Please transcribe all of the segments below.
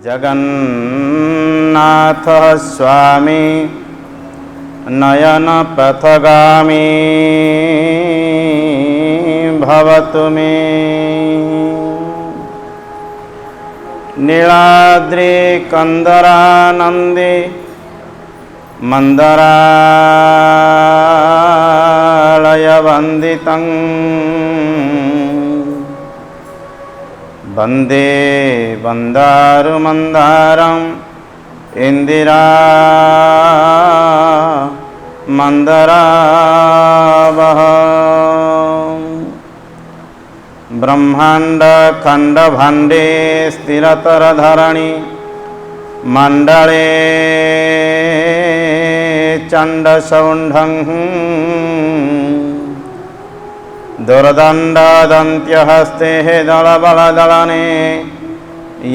जगन्नाथ स्वामी नयन पथगामी भवतु मे। नीलाद्रि कंदरानंदी मंदरालय वंदितं वंदे वंदारु मंदारम इंदिरा मंदरावह। ब्रह्मांड खंड भांडे स्थिरतर धरणी मंडले चंड सौंढं दुर्दंड दंत्य हस्ते दल बल दलने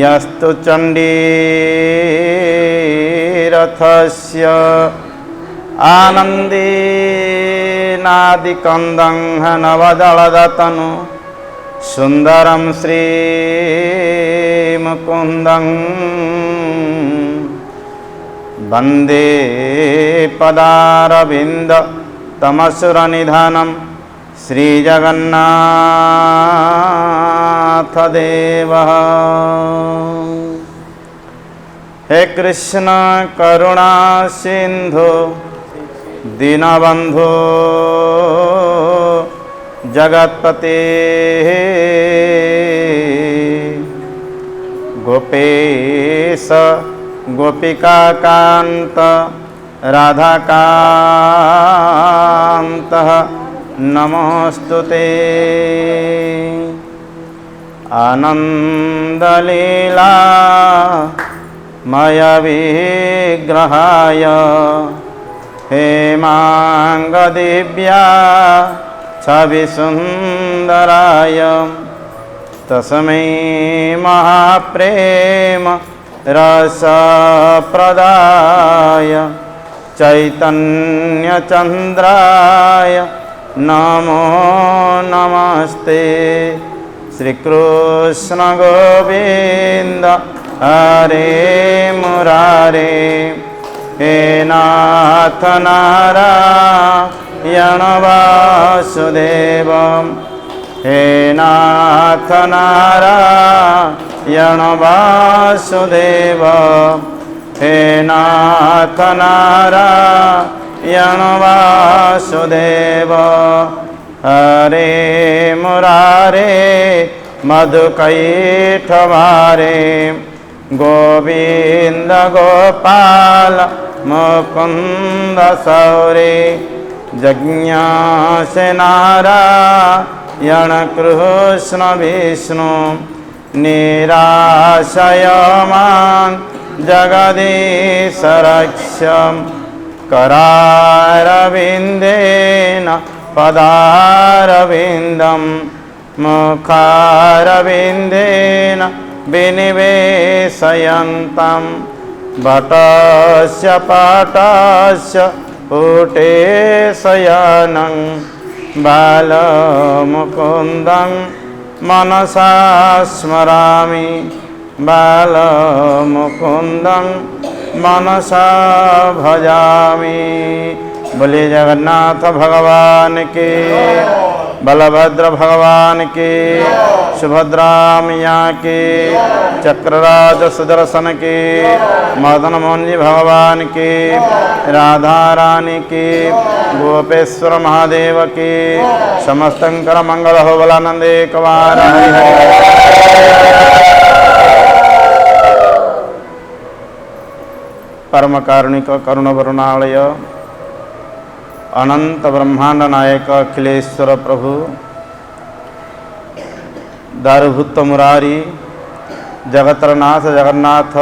यस्तु चंडी रथस्य आनंदी नादि कंदं नवदलदतनु सुंदरम श्री मुकुंदं वंदे पदारविंद तमसुर निधानम श्री जगन्नाथ देव। हे कृष्ण करुणा सिंधु दीनबंधु जगत्पते गोपेश गोपिका कांत राधाकांत नमोस्तुते। आनंदलीला मय विग्रहाय हेमांगदिव्या छविसुंदराय तस्मै महाप्रेम रसप्रदाय चैतन्यचंद्राय नमो नमस्ते। श्रीकृष्ण गोविंद हरे मुरारे हे नाथ नारायण वासुदेव हे नाथ नारायण वासुदेव हे नाथ नारायण वासुदेव। हरे मुरारे मधुकैटभारे गोविंद गोपाल मुकुंद सौरे जज्ञासे नारायण कृष्ण विष्णु निराशय मां जगदीश रक्ष्यं करारविंदेन पदारविंदं मुखारविंदेन विनिवेशयन्तं वटस्य पाटस्य पुटे शयनं बालमुकुन्दं मनसा स्मरामि बालमुकुन्दं मनसा भजामि। बोलिए जगन्नाथ भगवान की, बलभद्र भगवान की, सुभद्रा मैया की, चक्रराज सुदर्शन की, मदन मोहन जी भगवान की, राधा रानी की, गोपेश्वर महादेव की, समस्तंकर मंगल हो बलानंद एक बार हरि हरि। परम कारुणिक करुण वरुणालय अनंत ब्रह्मांड नायक अखिलेश्वर प्रभु दारुभूत मुरारी जगतरनाथ जगन्नाथ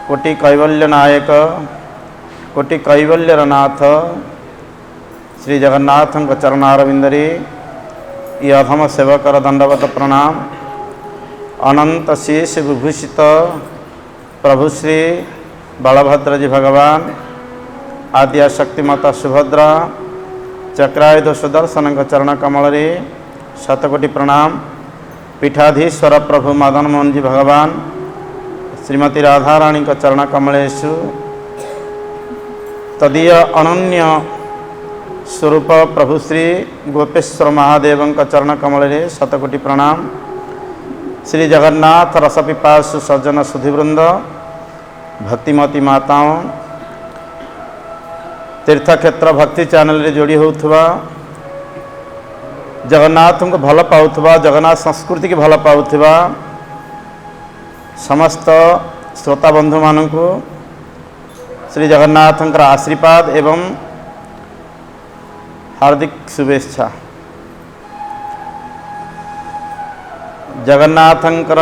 कोटि कैवल्य नायक कोटि कैवल्यनाथ श्री जगन्नाथ चरणारविंदरी ये अधम सेवकर दंडवत प्रणाम। अनंत शेष विभूषित प्रभु श्री बलभद्र जी भगवान आद्या शक्ति माता सुभद्रा चक्रायुध सुदर्शन चरण कमल शतकोटि प्रणाम। पीठाधीश्वर प्रभु मदन मोहन जी भगवान श्रीमती राधाराणी चरण कमलेषु तदीय अनन्य स्वरूप प्रभु श्री गोपेश्वर महादेव चरण कमल शतकोटि प्रणाम। श्री जगन्नाथ रसपिपासु सज्जन सुधीवृंद, भक्तिमती माताओं, तीर्थक्षेत्र भक्ति चैनल रे जोड़ी होउथबा, जगन्नाथ को भल पाउथबा, जगन्नाथ संस्कृति की भल पाउथबा समस्त श्रोता बंधु मानू श्री जगन्नाथ आशीर्वाद एवं हार्दिक शुभेच्छा। जगन्नाथंकर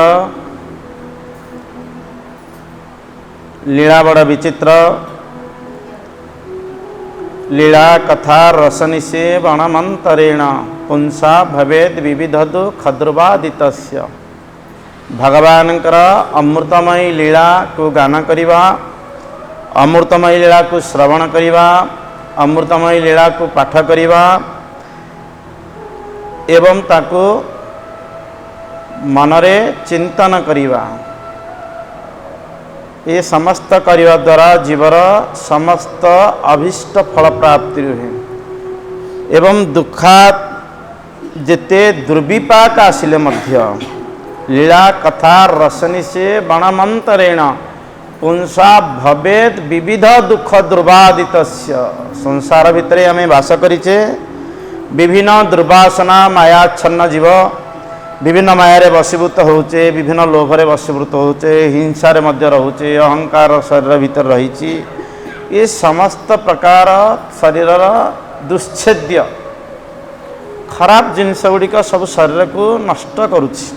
लीला बड़ विचित्र, लीला कथा रसनिशे वणमंतरेण पुंसा भवेद विविधदु खद्रुवादितस्य। भगवानंकर अमृतमयी लीला को गान करिवा, अमृतमयी लीला को श्रवण करिवा, अमृतमयी लीला को पाठ करिवा एवं ताको मनरे चिंतन करिवा, ये समस्त करिवा द्वारा जीवर समस्त अभिष्ट फल प्राप्ति हुए एवं दुखात जेते दुर्विपाक आसिले मध्य लीला कथा रसनी से वणमंतरेण पुंसा भवेद विविध दुख दुर्वादित। संसार भितर आम बास करिचे, विभिन्न दुर्वासना मायाच्छन्न जीव विभिन्न मायारे वशीभूत होचे, विभिन्न लोभरे वशीभूत होचे, हिंसारे मध्य रोचे, अहंकार शरीर भीतर रही। ये समस्त प्रकार शरीर दुश्छेद्य खराब जिनस गुड़िक सब शरीर को नष्ट करुछि।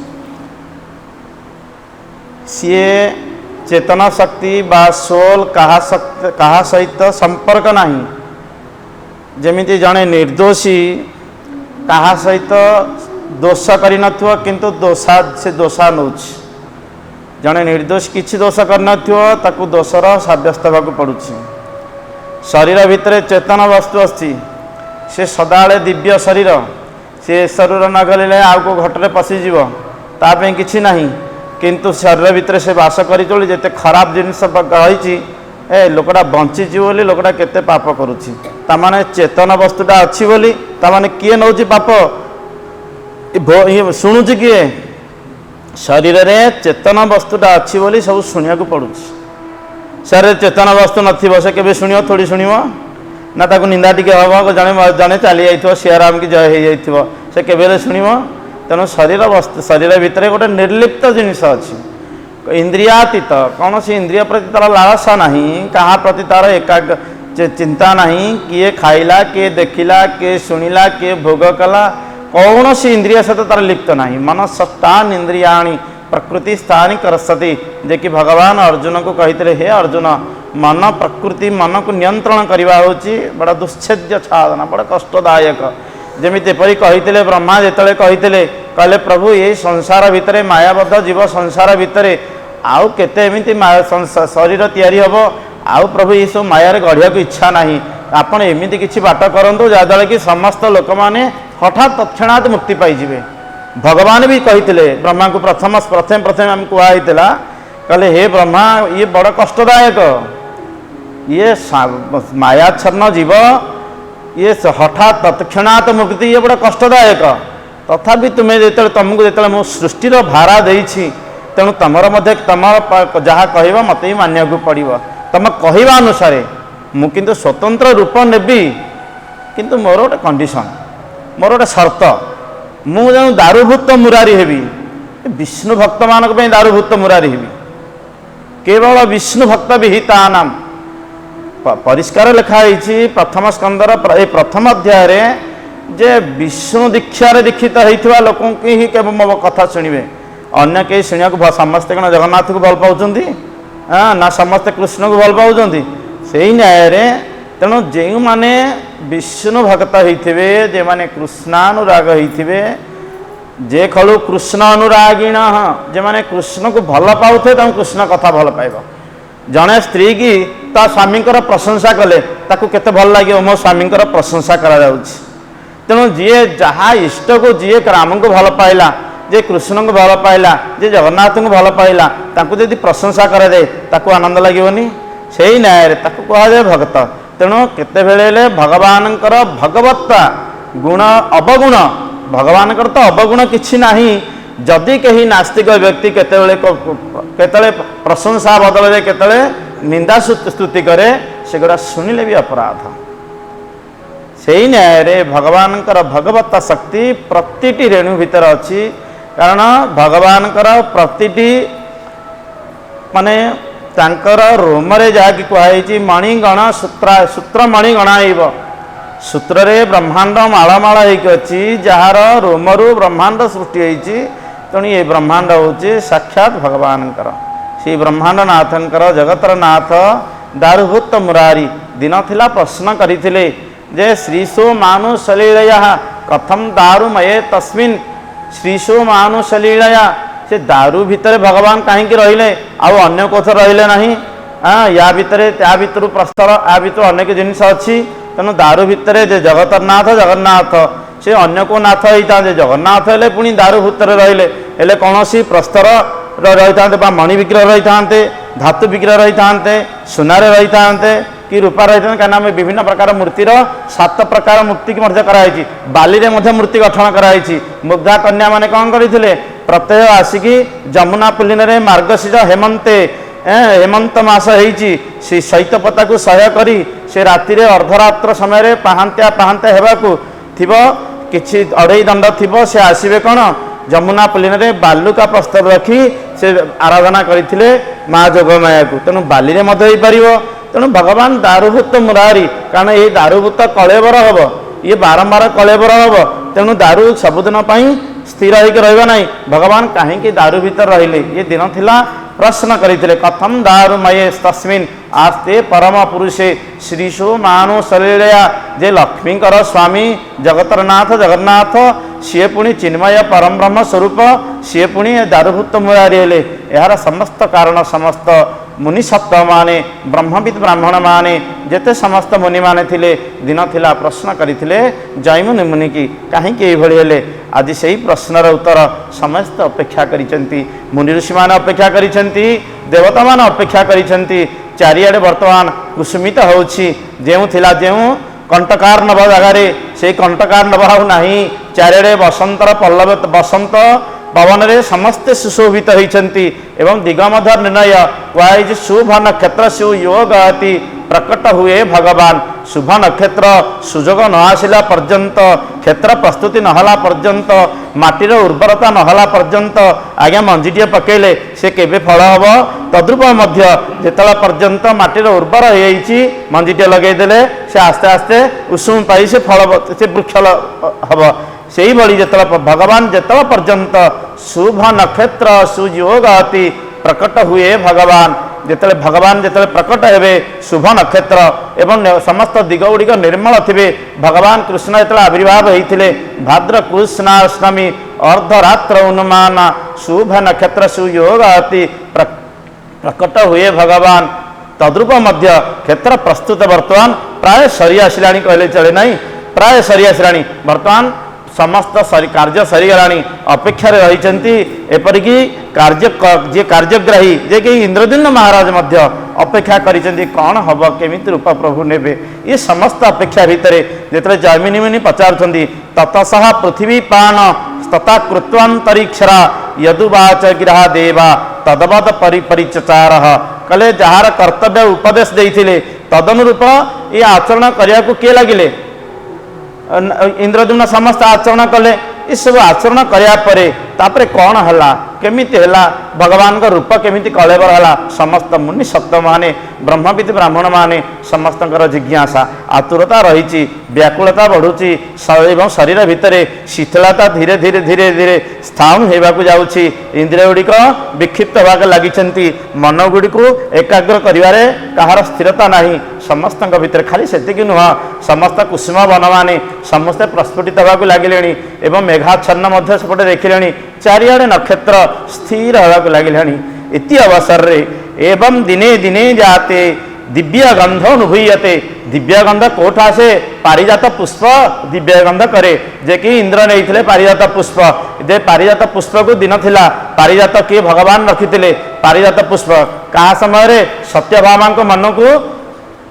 सीए चेतना शक्ति बा सोल कहा सहित संपर्क नहीं। जमिति जड़े निर्दोषी कहा सहित दोष कर किंतु दोषा से दोषा नौ जड़े निर्दोष किसी दोष कर दोषर सब्यस्त होगा पड़ुछि। शरीर भितर चेतन वस्तु अच्छी, से सदाले दिव्य शरीर, से शरीर न गले आउ को घटरे पशिज ताप कि नहीं, किंतु शरीर भितर से बास कर चली जिते खराब जिनस रही ए लोकटा बंची बोली लोकटा केते पाप करुछि। तामाने चेतन वस्तुटा अच्छी बोली तामाने किए नौ पाप शुणुची किए, शरीर रे चेतन वस्तुटा अच्छी बोली सब शुणा पड़ुछि। शरीर चेतन वस्तु नथिबो से केबे शुणियो, थोड़ी शुणिबो ना, ताको निंदा टिके हबो, जने जने चली जाइथिबो श्रीराम की जय हो जाइथिबो से केबे शुणिबो। तेणु शरीर वस्तु शरीर भितर गोटे निर्लिप्त जिनिस अच्छी, इंद्रियातीत, कौन सी इंद्रिय प्रति तार लालसा नहीं, क्या प्रति तार एकाग चिंता नहीं, किए खाइला, किए देखिला, किए शुणिला, किए भोग कला, कौन सी इंद्रिय सहित तार लिप्त नहीं। मनस्सत्तानि इंद्रियाणि प्रकृति स्थानी करसति, जे कि भगवान अर्जुन को कहते हे अर्जुन मन प्रकृति मन को नियंत्रण करवा होची बड़ा दुश्छेद्य साधना, बड़ा कष्टदायक। जमीते परी कही ब्रह्मा जिते कहले प्रभु ये संसार भितर मायाबद्ध जीव संसार भितर आउ केते एमिति शरीर तैयारी हम आउ प्रभु ये सब मायारे गढ़िया को इच्छा नहीं, आपण एमिति किछि बाट करंतु जहाँद्वारा कि समस्त लोक मैंने हठात तत्क्षणात मुक्ति पाइबे। भगवान भी कही ब्रह्मा को प्रथम आम कहला कहले हे ब्रह्मा ये बड़ कष्टदायक, ये मायाच्छन्न जीव ये हठात तत्क्षणात मुक्ति ये बड़ा कष्टदायक। तथापि तुम्हें जो तुमको जो मो सृष्टिर भारा देछि तेणु तुमर मध्य तुम जहाँ कह मत ही मानिया पड़ो, तुम कहवा अनुसार मु किंतु स्वतंत्र रूप नेबी, किंतु मोर गोटे कंडीशन, मोर गोटे शर्त, मुझे दारुभूत मुरारी हेबी, विष्णु भक्त मान दारुभूत मुरारी हेबी, केवल विष्णु भक्त विहिता नाम परिष्कार लिखाई प्रथम स्कंदर प्रथम अध्याय रे जे विष्णु दीक्षार दीक्षित होता लोक ही केवल मो कथा शुणे, अन्य कई शुणा समस्ते कौन जगन्नाथ को भल पाँच ना समस्ते कृष्ण को भल पाँच से न्याय तेणु जो मैंने विष्णु भक्त होते जे मैंने कृष्णानुराग होते जे खलु कृष्ण अनुरागिण जे मैंने कृष्ण को भल पाऊे कृष्ण कथा भल पाइब। जड़े स्त्री की ता स्वामी प्रशंसा कले ताकू केते भल लगे मो स्वामी प्रशंसा करा तेणु जी जहाँ इष्ट को जी राम को भल पाइला जे कृष्ण को भल पाइला जे जगन्नाथ को भल पाइला ताकू यदि प्रशंसा कराए ताकू आनंद लगेनि से न्याय ताकू कहुए भक्त। तेणु केतेबेले भगवान भगवत्ता गुण अवगुण भगवान तो अवगुण किछि नाही। जदि कहीं नास्तिक व्यक्ति केतले प्रशंसा बदल केतले निंदा स्तुति करे सेगुड़ा शुणिले भी अपराध। से न्याय भगवान भगवत्ता शक्ति प्रतिटी रेणु भीतर अच्छी कारण भगवान प्रतिटी माने तांकर रोमरे जहाँकि कहुई मणिगण सूत्र मणिगणाइब सूत्र रे ब्रह्मांड मालमाल होती जार रोमरु ब्रह्मांड सृष्टि होती। तेणु ये ब्रह्मांड हूँ साक्षात भगवान श्री ब्रह्मांड नाथंकर जगतर नाथ दारुभूत मुरारी दिन थिला प्रश्न करथिले जे श्रीशो मानुषलीलया कथम दारुमये तस्मिन् श्रीशो मानुषलीलया से दारू भितर भगवान कहीं रहिले आउ अन्य कोथ रहिले नहीं। या भितर त्या भितर प्रस्तर या भितर अनेक जिनिस अच्छी। तेणु दारू भितर जे जगतर नाथ जगन्नाथ से अन्य को नाथ होता जगन्नाथ हेले पुणी दारू भितर रहिले हेले कौन सी प्रस्तर रही था मणि विग्रह रही था धातु विग्रह रही था सुनार रही था कि रूपा रही था कहीं विभिन्न प्रकार मूर्तिर 7 प्रकार मूर्ति की कराई बाली रे मूर्ति गठन कराई। मुग्धा कन्या माने कौन करते प्रत्यय आसिकी जमुना पुलिन मार्गशीर हेमंते हेमंत मास होती शैतपता को सह्य करी से राति अर्धरात्र समय पाहांत्या पाहांत्या हेबाकू थिबो किछि अढ़ई दंड थिबो से आसीबे कौन जमुना पुलिन बालुका प्रस्तर रखी से आराधना करते माँ जोगमाया को। तेणु बाली रे मध्य हो। तेणु भगवान दारुभूत मुरारी कारण ये दारुभूत कलेबर हम ये बारंबार कलेबर हम। तेणु दारू सबुदिन स्थिर होकर रहा ना भगवान कहीं दारू भीतर रहिले ये दिन थिला प्रश्न करते कथम दारुमये तस्मिन् आस्ते परम पुरुषे श्रीशो मानुषलीलया जे लक्ष्मीकर स्वामी जगतरनाथ जगन्नाथ सी पुणी चिन्मय परम ब्रह्म स्वरूप सी पुणी दारुभूत मुरारी हेले। यार समस्त कारण समस्त मुनि सत्व माने ब्रह्मविद ब्राह्मण माने जेते समस्त मुनि माने थिले दिन थिला प्रश्न करथिले जयमुनि मुनि की कहीं एभଳି हेले। आज से प्रश्नर उत्तर समस्त अपेक्षा करिसेंती मुनि ऋषि माने अपेक्षा करिसेंती देवता माने अपेक्षा करिसेंती। चारिआडे वर्तमान कुसुमित होउछि जेउ थिला जेउ कंटकारनभ जगार से कंटकारनभ आउ नाही। चारिआडे बसंतर पल्लव बसंत पवन रे समस्ते सुशोभित होती एवं दिगमध्य निर्णय कहुई शुभ नक्षत्र शिव योग अति प्रकट हुए भगवान। शुभ नक्षत्र सुजोग न आसला पर्यंत क्षेत्र प्रस्तुति नहला पर्यंत माटीर उर्वरता नहला पर्यंत आज्ञा मंजीटे पकेले से केबे फल हम तद्रूप मध्य जेतला पर्यंत माटीर उर्वर हो मंजीटे लगेदेले से आस्ते आस्ते उषुम पाई से फल से वृक्ष हम। से ही भली जेतला भगवान जेतला पर्यंत शुभ नक्षत्र सुयोग अति प्रकट हुए भगवान जेतले भगवान जेतले प्रकट हेबे शुभ नक्षत्र एवं समस्त दिग गुड़िक निर्मल थिबे। भगवान कृष्ण जेतले आविर्भाव होइथिले भाद्र कृष्णाष्टमी अर्धरात्र उन्मान शुभ नक्षत्र सुयोग अति प्रकट हुए भगवान। तद्रूप मध्य क्षेत्र प्रस्तुत वर्तमान प्राय सरी आसला कहले चले नहीं प्राय सरी आसला वर्तमान समस्त कार्य सरीगलाणी अपेक्षा रही एपरिकी जे कार्यग्राही जे कि इंद्रद्युम्न महाराज मध्य अपेक्षा करिसेंती कौन हम केमिति रूप प्रभु नेबे। ये समस्त अपेक्षा भितर जेतले जैमिनी मुनि पचारुछंती ततसह पृथ्वी पान तथा कृत्वांतरिक्षरा यदुवाच गिरा देवा तदवद परिचचार कले जार कर्तव्य उपदेश देइथिले तदनुरूप ये आचरण करिया को किए लगिले इंद्रद्युम्न समस्त आचरण कले। ये सब आचरण करिया परे तापरे कौन हला केमिति हला भगवान का रूप केमिति कलेबर हला समस्त मुनि सत्व माने ब्रह्मविद ब्राह्मण माने समस्त जिज्ञासा आतुरता रही व्याकुलता बढ़ुची एवं शरीर भितर शीतलता धीरे धीरे धीरे धीरे स्थान होगा जाऊँगी। इंद्रिय गुड़िक विक्षिप्त होगा लगी मन गुड़िक एकाग्र करिवारे कहार स्थिरता नहीं समस्त भितर खाली सेतिकी नुह समस्त कुसुम वन माने समस्ते प्रस्फुटित होगा लगिले एवं मेघाच्छन्न सेपटे देखिले चारिआडे नक्षत्र स्थिर होगा लगिले। इति अवसर रे एवं दिने दिने जाते दिव्य गंध अनुभूयते दिव्य गंध कोठ आसे पारिजात पुष्प दिव्य गंध करे जे कि इंद्र नहीं पारिजात पुष्प जे पारिजात पुष्प को दिन थिला पारिजात किए भगवान रखिथिले पारिजात पुष्प का समय रे सत्यभामा मन को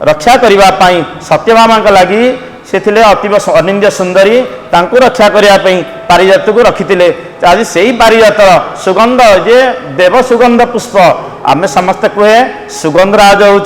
रक्षा करने पाई सत्यभामा लगी से अतीव अनिंद्य सुंदरी तांको रक्षा करने पारिजात को रखिथिले आज से ही पारिजातर सुगंध जे देव सुगंध पुष्प आमे समस्त कहे सुगंधराज हूँ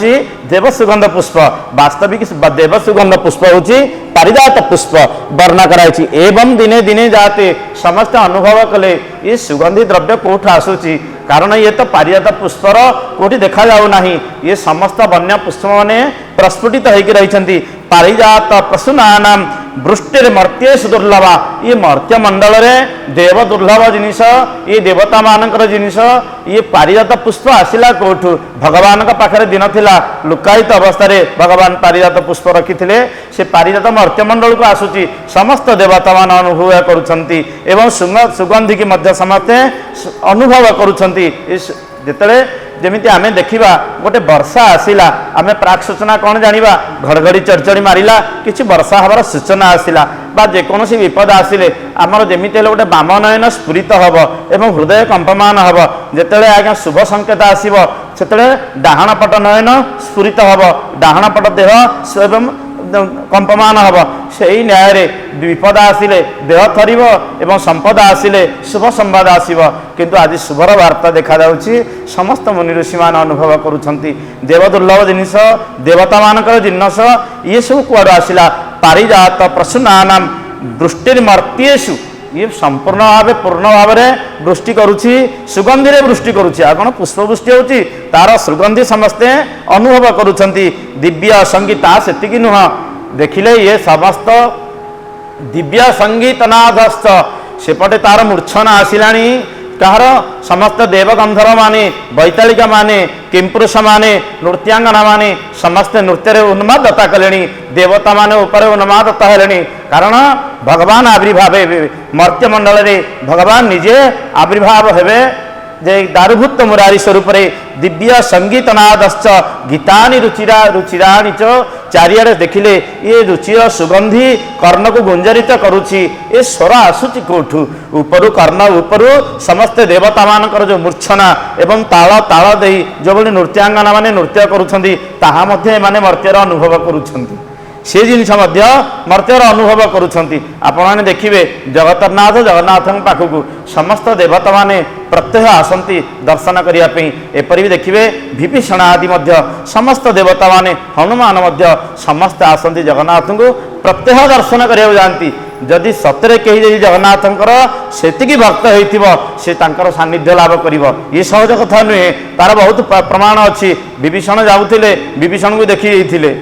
देव सुगंध पुष्प वास्तविक देव सुगंध पुष्प हूँ पारिजात पुष्प वर्णना कराई एवं दिने दिने जाते समस्त अनुभव कले ये सुगंधी द्रव्य कौट आसूची कारण ये तो पारिजात पुष्पर कोठी देखा जाऊ नहीं ये समस्त वन्य पुष्प माने प्रस्फुटित होकर रही पारिजात प्रसूनानाम वृष्टिर मर्त्येषु दुर्लभा ये मर्त्य मंडल रे देव दुर्लभ जिनिस ये देवता मानकर जिनिस ये पारिजात पुष्प आसिला कोठु भगवान का पाखरे दिन थिला लुकायित अवस्था रे भगवान पारिजात पुष्प रखिथिले से पारिजात मर्त्य मंडल को आसुची समस्त देवता मान अनुभव करुछंती एवं सुगंधि की मध्य समस्ते अनुभव करुछंती जेतले जमिति आमे देखिबा गोटे वर्षा आसिला आमे प्राक सूचना कौन जानिबा घड़घड़ी चढ़चड़ी मारिला किछि वर्षा हबार सूचना आसिला बा जेकोसी विपद आसिले आमर जमिति हेले गोटे बामनयन स्फुरित हब एवं हृदय कंपमान हब जेतेले आज्ञा शुभ संकेत आसिबो सेतेले डाहाण पट नयन स्फुरित हब डाहाण पट देह एवं कंपमान हब से न्याय रे विपद आसिले देह थरिब एवं संपद आसिले शुभ संवाद आसिब किंतु आज शुभर वार्ता देखा जाउछि समस्त मुनि ऋषि मान अनुभव करुछंती देव दुर्लभ जिनिस देवता मानकर जिनिस ये सब कुआड़ आसिला पारिजात प्रसूनानाम वृष्टिर्मर्त्येषु ये संपूर्ण भाव पूर्ण भाव में वृष्टि करुछि सुगंधि रे वृष्टि करुछि आ कोन पुष्प वृष्टि होछि तार सुगंधि समस्ते अनुभव करुछंती दिव्य संगीता सेतिकी नुह देखिले ये समस्त दिव्य संगीतनादस्थ सेपटे तार मूर्छना आसिलाणी कहार समस्त देवगंधर्व माने वैतालिका माने किंपुरुष माने नृत्यांगना माने समस्त नृत्य उन्मादता कले देवता माने ऊपर उन्मादता हेले कारण भगवान आविर्भाव मर्त्य मंडल रे भगवान निजे आविर्भाव हेबे जे दारुभूत मुरारी स्वरूप रे दिव्य संगीतनादश्च गीतानि रुचिरा रुचिराणि च चारियारे देखिले ये रुचिर सुगंधी कर्ण को गुंजरित करुछि ए स्वर आसुचि कोठु ऊपरु कर्ण ऊपरु समस्त देवता मानकर जो मूर्छना एवं ताल ताल देई जो बली नृत्यांगना माने नृत्य करुछंती ताहा मध्ये माने मर्त्यर अनुभव करुछंती से जिनिस मध्य मर्त्यर अनुभव करुछंती आपण माने देखिबे जगन्नाथ जगन्नाथ पाखकु समस्त देवता माने प्रत्यह आसंती दर्शन करिया पई एपरि भी देखिबे विभीषण आदि मध्य समस्त देवता माने हनुमान मध्य समस्त आसंती जगन्नाथ को प्रत्यह दर्शन करिया जानती जदि सतरे कही जदि जगन्नाथंकर सेतिकी भक्त होइथिबो से तांकर सान्निध्य लाभ करिवो ये सहज कथा नुहे तार बहुत प्रमाण अछि विभीषण जाउथिले विभीषण को देखि जाइथिले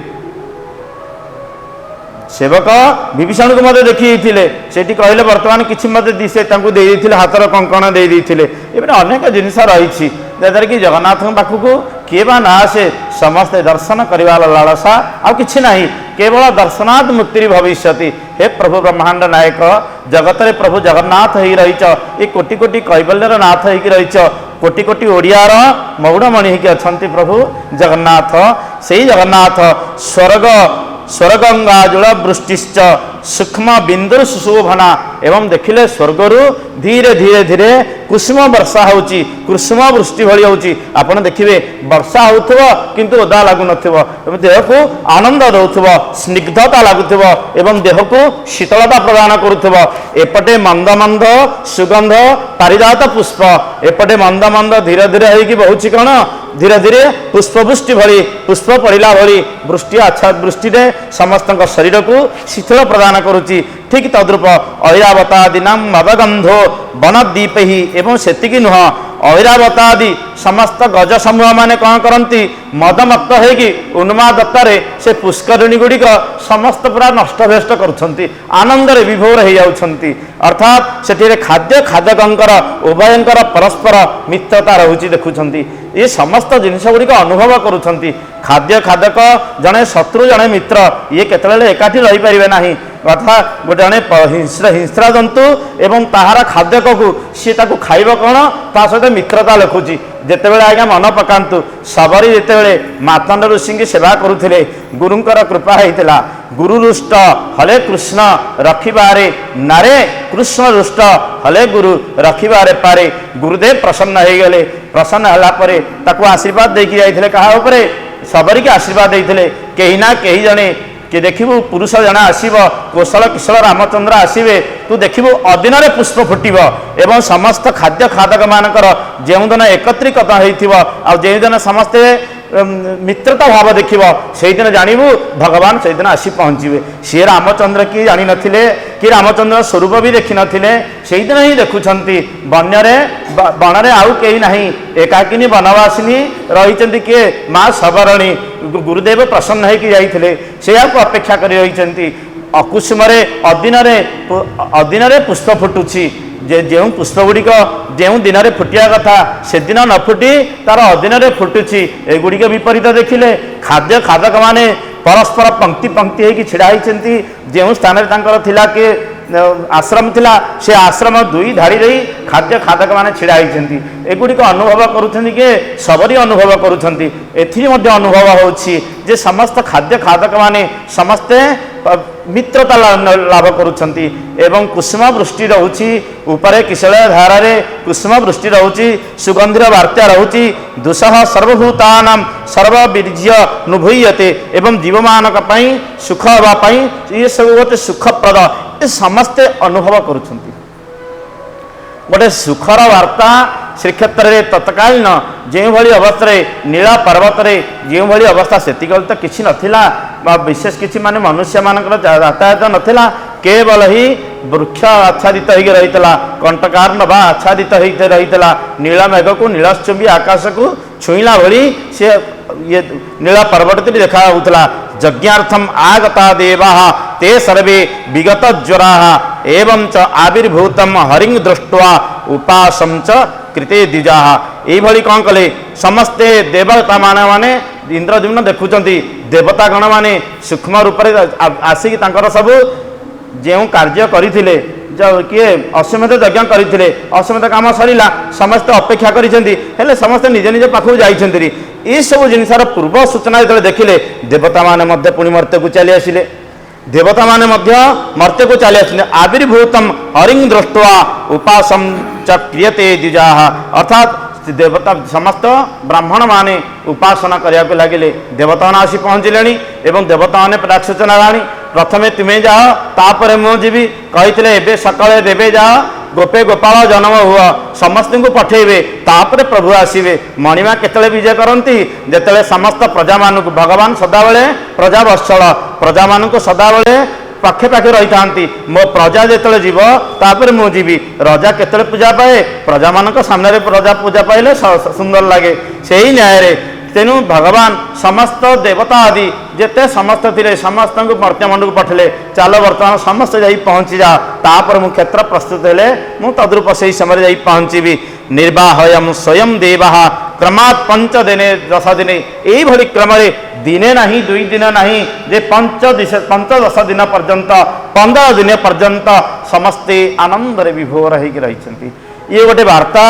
सेवक विभीषण को मत देखी से कहले बर्तमान किसी मत दिशे दे हाथर कंकण दे अनेक जिनस रही जद्वारा कि जगन्नाथ पाखक किए बा ना से समस्ते दर्शन करवार लालसा आ कि केवल दर्शनात् मुक्ति भविष्य हे प्रभु ब्रह्मांड नायक जगत रे प्रभु जगन्नाथ ही रही ये कोटि कोटि कैबल्यर नाथ ही रही कोटि कोटि ओडियार मौड़मणि होगी अच्छा प्रभु जगन्नाथ से ही जगन्नाथ स्वर्ग स्वर्गंगाजुल वृष्टिश्च सूक्ष्म बिंदुर सुशोभना एवं देखिले स्वर्गरु धीरे धीरे धीरे कुसुम वर्षा होची कुसुम वृष्टि भली होची आपण देखिबे वर्षा होथबो किंतु ओदा लागु नथबो एवं देह को आनंद दउथबो स्निग्धता लागुथबो एवं देह को शीतलता प्रदान करुथबो एपटे मंद मंद सुगंध पारिजात पुष्प एपटे मंद मंद धीरे धीरे होई बहुची कोन धीरे धीरे पुष्पवृष्टि भली पुष्प पड़िला भली वृष्टि अच्छा वृष्टि रे समस्त शरीर को शीतल प्रदान करुची ठीक तद्रूप ऐरावतादीना मदगंधो वनद्वीप ही एवं सेतिकी नुह ऐरावतादि समस्त गज समूह माने कौन करती मदमक्त होगी उन्मादत्तारे से पुष्करिणी गुड़िक समस्त पूरा नष्टभ्यष्ट करुछंती आनंदरे विभोर हो जाउछंती अर्थात सेठिरे खाद्य खादकंकर उभयंकर परस्पर मित्रता रहुची देखुछंती ये समस्त जिनिस गुड़िक अनुभव करुछंती खाद्य खादक जड़े शत्रु जड़े मित्र ये केतले एकाठी रही पारिबे नाही କଥା ଜଣେ ହିଂସ୍ର ଜନ୍ତୁ ଏବଂ ତାହାର ଖାଦ୍ୟକୁ ସିଏ ତାକୁ ଖାଇବ କ'ଣ ତା ସହିତ ମିତ୍ରତା ଲେଖୁଛି। ଯେତେବେଳେ ଆଜ୍ଞା ମନ ପକାନ୍ତୁ ଶବରୀ ଯେତେବେଳେ ମାର୍ତ୍ତଣ୍ଡ ଋଷିଙ୍କୁ ସେବା କରୁଥିଲେ ଗୁରୁଙ୍କର କୃପା ହେଇଥିଲା। ଗୁରୁ ରୁଷ୍ଟ ହଲେ କୃଷ୍ଣ ରଖିବାରେ ନାରେ କୃଷ୍ଣ ରୁଷ୍ଟ ହଲେ ଗୁରୁ ରଖିବାରେ ପାରେ। ଗୁରୁଦେବ ପ୍ରସନ୍ନ ହେଇଗଲେ। ପ୍ରସନ୍ନ ହେଲା ପରେ ତାକୁ ଆଶୀର୍ବାଦ ଦେଇକି ଯାଇଥିଲେ କାହା ଉପରେ? ଶବରୀକି ଆଶୀର୍ବାଦ ଦେଇଥିଲେ। କେହି ନା କେହି ଜଣେ कि देखिबु पुरुष जन आसीब कौशल किशोर रामचंद्र आसीबे तू देखिबु अदिन पुष्प फुटिब एवं समस्त खाद्य खादक मानकर जो दिन एकत्रिकता होइथिबो आ जे दिन समस्ते मित्रता भाव देखिब से दिन जानबू भगवान से दिन आसी पहुँचे। सी रामचंद्र की जानी नथिले कि रामचंद्र स्वरूप भी देखि नथिले से दिन ही देखुंट बन्यरे बणरे आउ कहीं नहीं एकाकिनी बनवासिनी रही किए माँ सबरणी गुरुदेव प्रसन्न होकर जाइए से अपेक्षा कर रही अकुसुमरे अदिन पुष्प फुटुची जो पुष्प गुड़िक जो दिन में फुटिया कथा से दिन न फुटी तार अदिन फुटुची एगुड़िक विपरीत देखिले खाद्य खादक माने परस्पर पंक्ति पंक्ति होगी छिड़ा होती जो स्थान थिला कि आश्रम थिला से आश्रम दुई धाड़ी रही खाद्य खादक माने छिड़ा होती एगुड़िक अनुभव करुँचे सबरी अनुभव करुँच अनुभव होछि जे समस्त खाद्य खादक माने समस्ते मित्रता लाभ करुँच एवं कुसुम वृष्टि रोची उपरे किशलय धारे कुसुम वृष्टि रोची सुगंधीर वार्ता रोची दुसह सर्वभूतानां सर्ववीर्य नुभूयते एवं जीवमानक पई सुख हवाई ये सब गोटे सुखप्रद ये समस्ते अनुभव करुँच गोटे सुखर वार्ता श्रीक्षेत्र में तत्कालीन जो भाई अवस्था नीला पर्वत जो भाई अवस्था से तो किसी नाला विशेष किसी माने मनुष्य मानकर यातायात नाला केवल ही वृक्ष आच्छादित हो रही कंटकार नवा आच्छादित रही नीला मेघ को नीलचुंबी आकाश को छुईला भली सी ये नीला पर्वत देखा यज्ञार्थम आगता देवा ते सर्वे विगत ज्वरा एवं च आविर्भूतम हरिं दृष्ट्वा उपासम च कृते द्विजा यही कौन कले समस्ते देवता माने इंद्रद्युम्न देखुंट देवता गण माने सूक्ष्म रूप से आसिक सबू जो कार्य करते किए अश्वमेध यज्ञ करते अश्वमेध काम सरीला समस्ते अपेक्षा कर समस्ते निज निज पाखक जाइए ये सब जिनसर पूर्व सूचना जो देखिले देवता माने मध्य पुणी मर्त्य को चली आसिले देवता माने मध्य मर्त्य को चली आसिले आविर्भूतम हरिं दृष्ट्वा उपासम च क्रियते द्विजा अर्थात देवता समस्त ब्राह्मण माने उपासना करने को लगे देवता मैंने आसी पहुँचले एवं देवता मैंने प्राक सूचना लाणी प्रथमे तुम्हें जाओ तापर मु जीवी कही एवं सकाले देवे जाओ गोपे गोपाल जन्म हुआ समस्त को पठेबे तापर प्रभु आसवे मणिमा केतले विजय करती जिते समस्त प्रजा मान भगवान सदाबले प्रजा वत्सल प्रजा मान सदाबले पाखे पाखे रही था मो प्रजा जो जीव तापर मु जीवी रजा केतले पूजा पाए प्रजा मान सामने प्रजा पूजा पाइले सुंदर लगे से ही न्याय तेणु भगवान समस्त देवता आदि जिते समस्त थे समस्त को मर्त्यमंड को पठले चलो बर्तमान समस्त जा पहुँची जा तापर मु क्षेत्र प्रस्तुत हेले मु तद्रूप से समय जा पहुँची निर्वाहयम स्वयं देवा क्रमात् पंच दिने 10 दिने यही क्रम दिने ना दुई दिन ना जे पंचदश दिन पर्यंत 15 दिन पर्यंत समस्ते आनंद विभोर हो रही ये गोटे वार्ता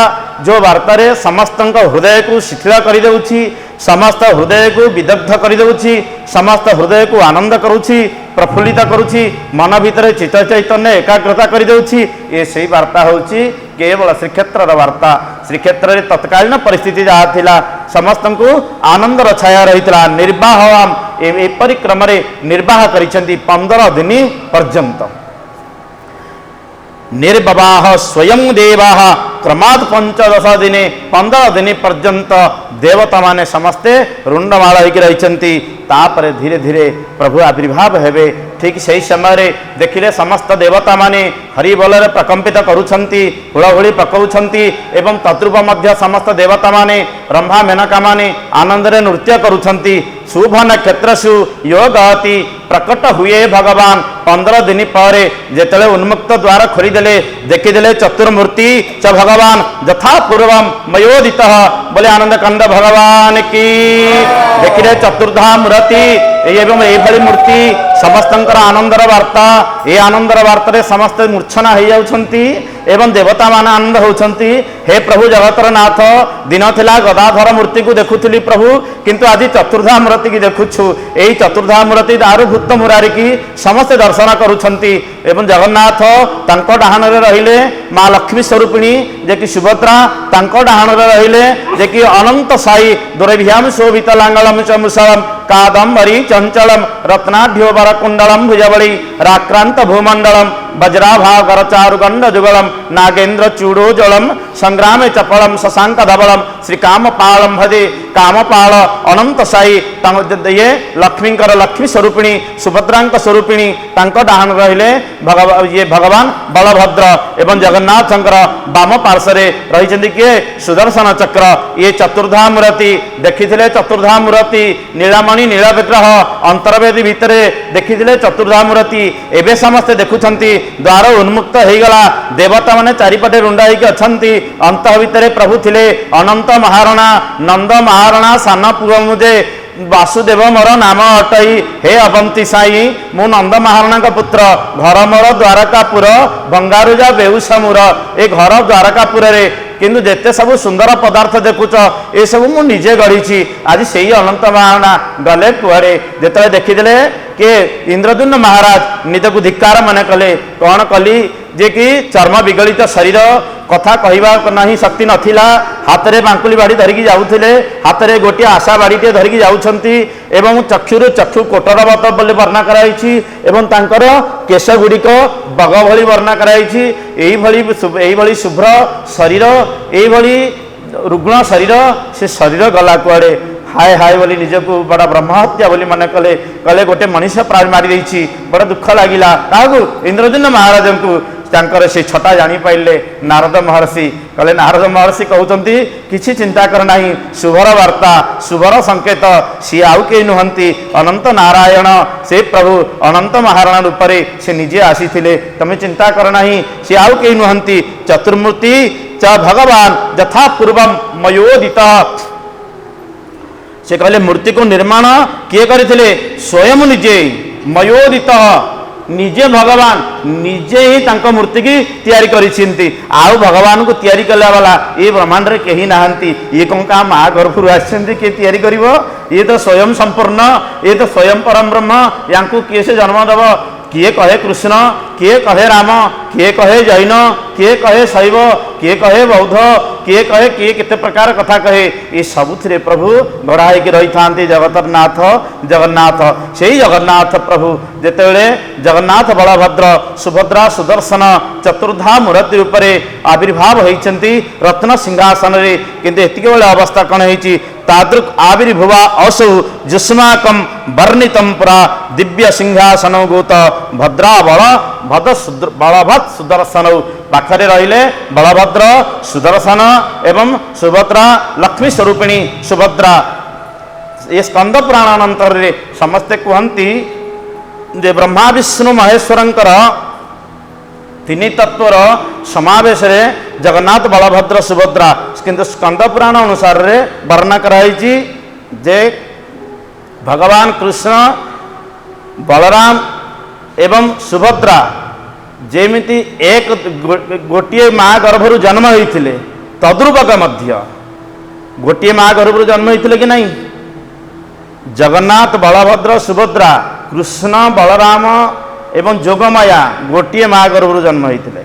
जो वार्ता रे समस्त हृदय को शिथिल कर देउछि समस्त हृदय को विदग्ध कर देउछि समस्त हृदय को आनंद करुछि प्रफुल्लित करुछि मन भितर चित्त चैतन्य एकाग्रता कर देउछि ये सही वार्ता होछि केवल श्रीक्षेत्र वार्ता श्रीक्षेत्र रे तत्कालीन परिस्थिति जहाँ थिला समस्त को आनंद छाया रही निर्वाह एपरी क्रम निर्वाह करिसेंती 15 दिन पर्यंत निर्वाह स्वयं देवा क्रमात् 15 दिने 15 दिन पर्यंत देवता माने समस्ते रुंडमाल होकर रही तापर धीरे धीरे प्रभु आविर्भाव हेबे ठीक से समय देखिले समस्त देवता माने हरिबोल प्रकंपित करुछंती हुड़हुड़ी पकाउछंती एवं तद्रूप मध्य समस्त देवता माने ब्रह्मा मेनका माने आनंद रे नृत्य करुछंती शुभ नक्षत्रसु योगति प्रकट हुए भगवान 15 दिन पर जेतले उन्मुक्त द्वार खोलीदेले देखीदेले चतुर्मूर्ति च भगवान यथा पूर्व मयोदित बोले आनंद कंद भगवान की देखिले चतुर्धा मूर्ति एवं यही मूर्ति समस्तंकर आनंदर वार्ता ए आनंदर वार्ता समस्ते मूर्छना हो जाउछंती एवं देवता मान आनंद होउछंती। हे प्रभु जगतर नाथ दिन थिला गदाधर मूर्ति को देखुली प्रभु किंतु आज चतुर्धा मूर्ति की देखुछु यही चतुर्धा मूर्ति दारुभूत मुरारी की समस्ते दर्शन करुछंती एवं जगन्नाथ तांको डाहाण रे रहिले माँ लक्ष्मी स्वरूपिणी जे कि सुभद्रा तांको डाहाण रे रहिले जे कि अनंत साई दुर्भियाम शोभित लांगलम चमुसलम कादम्बरी चंचलम रत्नाढ्यो वरकुंडलम भुजबली राक्रांत भूमंडलम वज्राभागर चारुगंड जुगलम नागेन्द्र चूड़ोजलम संग्राम चपलम शशांक धवलम श्री कामपालम भजे कामपाल अनंत साई ये लक्ष्मींकर लक्ष्मी स्वरूपिणी सुभद्रांक स्वरूपिणी तांको डाहाण रहिले ये भगवान बलभद्र एवं जगन्नाथंकर बाम पार्श्वे रही किए सुदर्शन चक्र ये चतुर्धा मूर्ति देखी चतुर्धा मूर्ति नीलामणि नीला विग्रह अंतर्वेदी भितर देखी चतुर्धा मूर्ति एवं समस्ते देखुंट द्वार उन्मुक्त हो गला देवता माने चारिपटे रुंडा होगी अच्छा अंत भितर प्रभु थिले अनंत महारणा नंद महारणा सान पुर मुझे वासुदेव मोर नाम अटई हे अवंती साई मु नंद महारणा पुत्र घर मोर द्वारकापुर भंगारुजा बेउसा मुर ए घर द्वारकापुर रे किंतु जेते सब सुंदर पदार्थ देखुच ये सब मु निजे गढ़ी आज से अनंत महारणा गले कुआड़े जिते देखीदे कि इंद्रद्युम्न महाराज निजक धिक्कार मन कले कौन कली जे कि चर्म विगलित शरीर कथा कहवा नहीं शक्ति नथिला हाथ में बांकुली बाड़ी धरिकी जाऊे हाथ में गोटे आशा बाड़ीटे धरिकी जाउछंती एवं चक्षुर चक्षु कोटरवत बोली वर्णना कराई एवं तांकर केश गुड़िक बग भली वर्णना कराई यही शुभ्र शरीर यही रुग्ण शरीर से शरीर गला कुआड़े हाय हाय बोली निजको बड़ा ब्रह्महत्या बोली मन कले कले गोटे मनुष्य प्राण मारी देछि बड़ा दुख लागिला ताकू इंद्रद्युम्न महाराज को तांकर से छटा जानी पाइले नारद महर्षि कले नारद महर्षि कहउचंती किछि चिंता कर नाही शुभर वार्ता शुभर संकेत सी आउ के नुहंती अनंत नारायण से प्रभु अनंत महाराणा रूप से निजे आसीथिले तमे चिंता कर नाही सी आउ के नुहंती चतुर्मूर्ति च भगवान यथा पूर्वम मयोदिता से कहले मूर्ति को निर्माण किए करथिले स्वयं निजे मयोदित निजे भगवान निजे ही तांको मूर्ति की तैयारी करिसेंती आउ भगवान को तैयारी कला वाला ये ब्रह्मांड रे केही नाहंती ये कौन का माँ गर्भरु आसेंती के तैयारी करिवो ये तो स्वयं संपूर्ण ये तो स्वयं परम ब्रह्म यांकु किए से जन्म दब किए कहे कृष्ण किए कहे राम किए कहे जैन किए कहे शैव किए कहे बौद्ध किए कहे किए केते प्रकार कथा कहे ये सबुथिरे प्रभु गढ़ा होकर रही था जगतर नाथ जगन्नाथ से ही जगन्नाथ प्रभु जेतेबेले जगन्नाथ बलभद्र सुभद्रा सुदर्शन चतुर्धा मूर्ति रूप आविर्भाव होती रत्न सिंहासन रे किंतु एतिके बेले अवस्था कौन होती तादृक् आविर्भुवा असौ जुष्माकं वर्णितं पुरा दिव्य सिंहासन गोत भद्रा बलभद्र सुदर्शन पाखरे रहिले बलभद्र सुदर्शन एवं सुभद्रा लक्ष्मी स्वरूपिणी सुभद्रा ये स्कंद पुराणानंतर समस्ते कहती जे ब्रह्मा विष्णु महेश्वरंकर तीन तत्वर समावेश रे जगन्नाथ बलभद्र सुभद्रा किंतु स्कंद पुराण अनुसार रे वर्णना कराई जे भगवान कृष्ण बलराम एवं सुभद्रा जेमिति एक गोटे माँ गर्भरु जन्म होइथिले तद्रूपक मध्य गोटे माँ गर्भरु जन्म होइथिले कि नहीं जगन्नाथ बलभद्र सुभद्रा कृष्ण बलराम एवं जोगमाया गोटे माँ गर्भरु जन्म होइथिले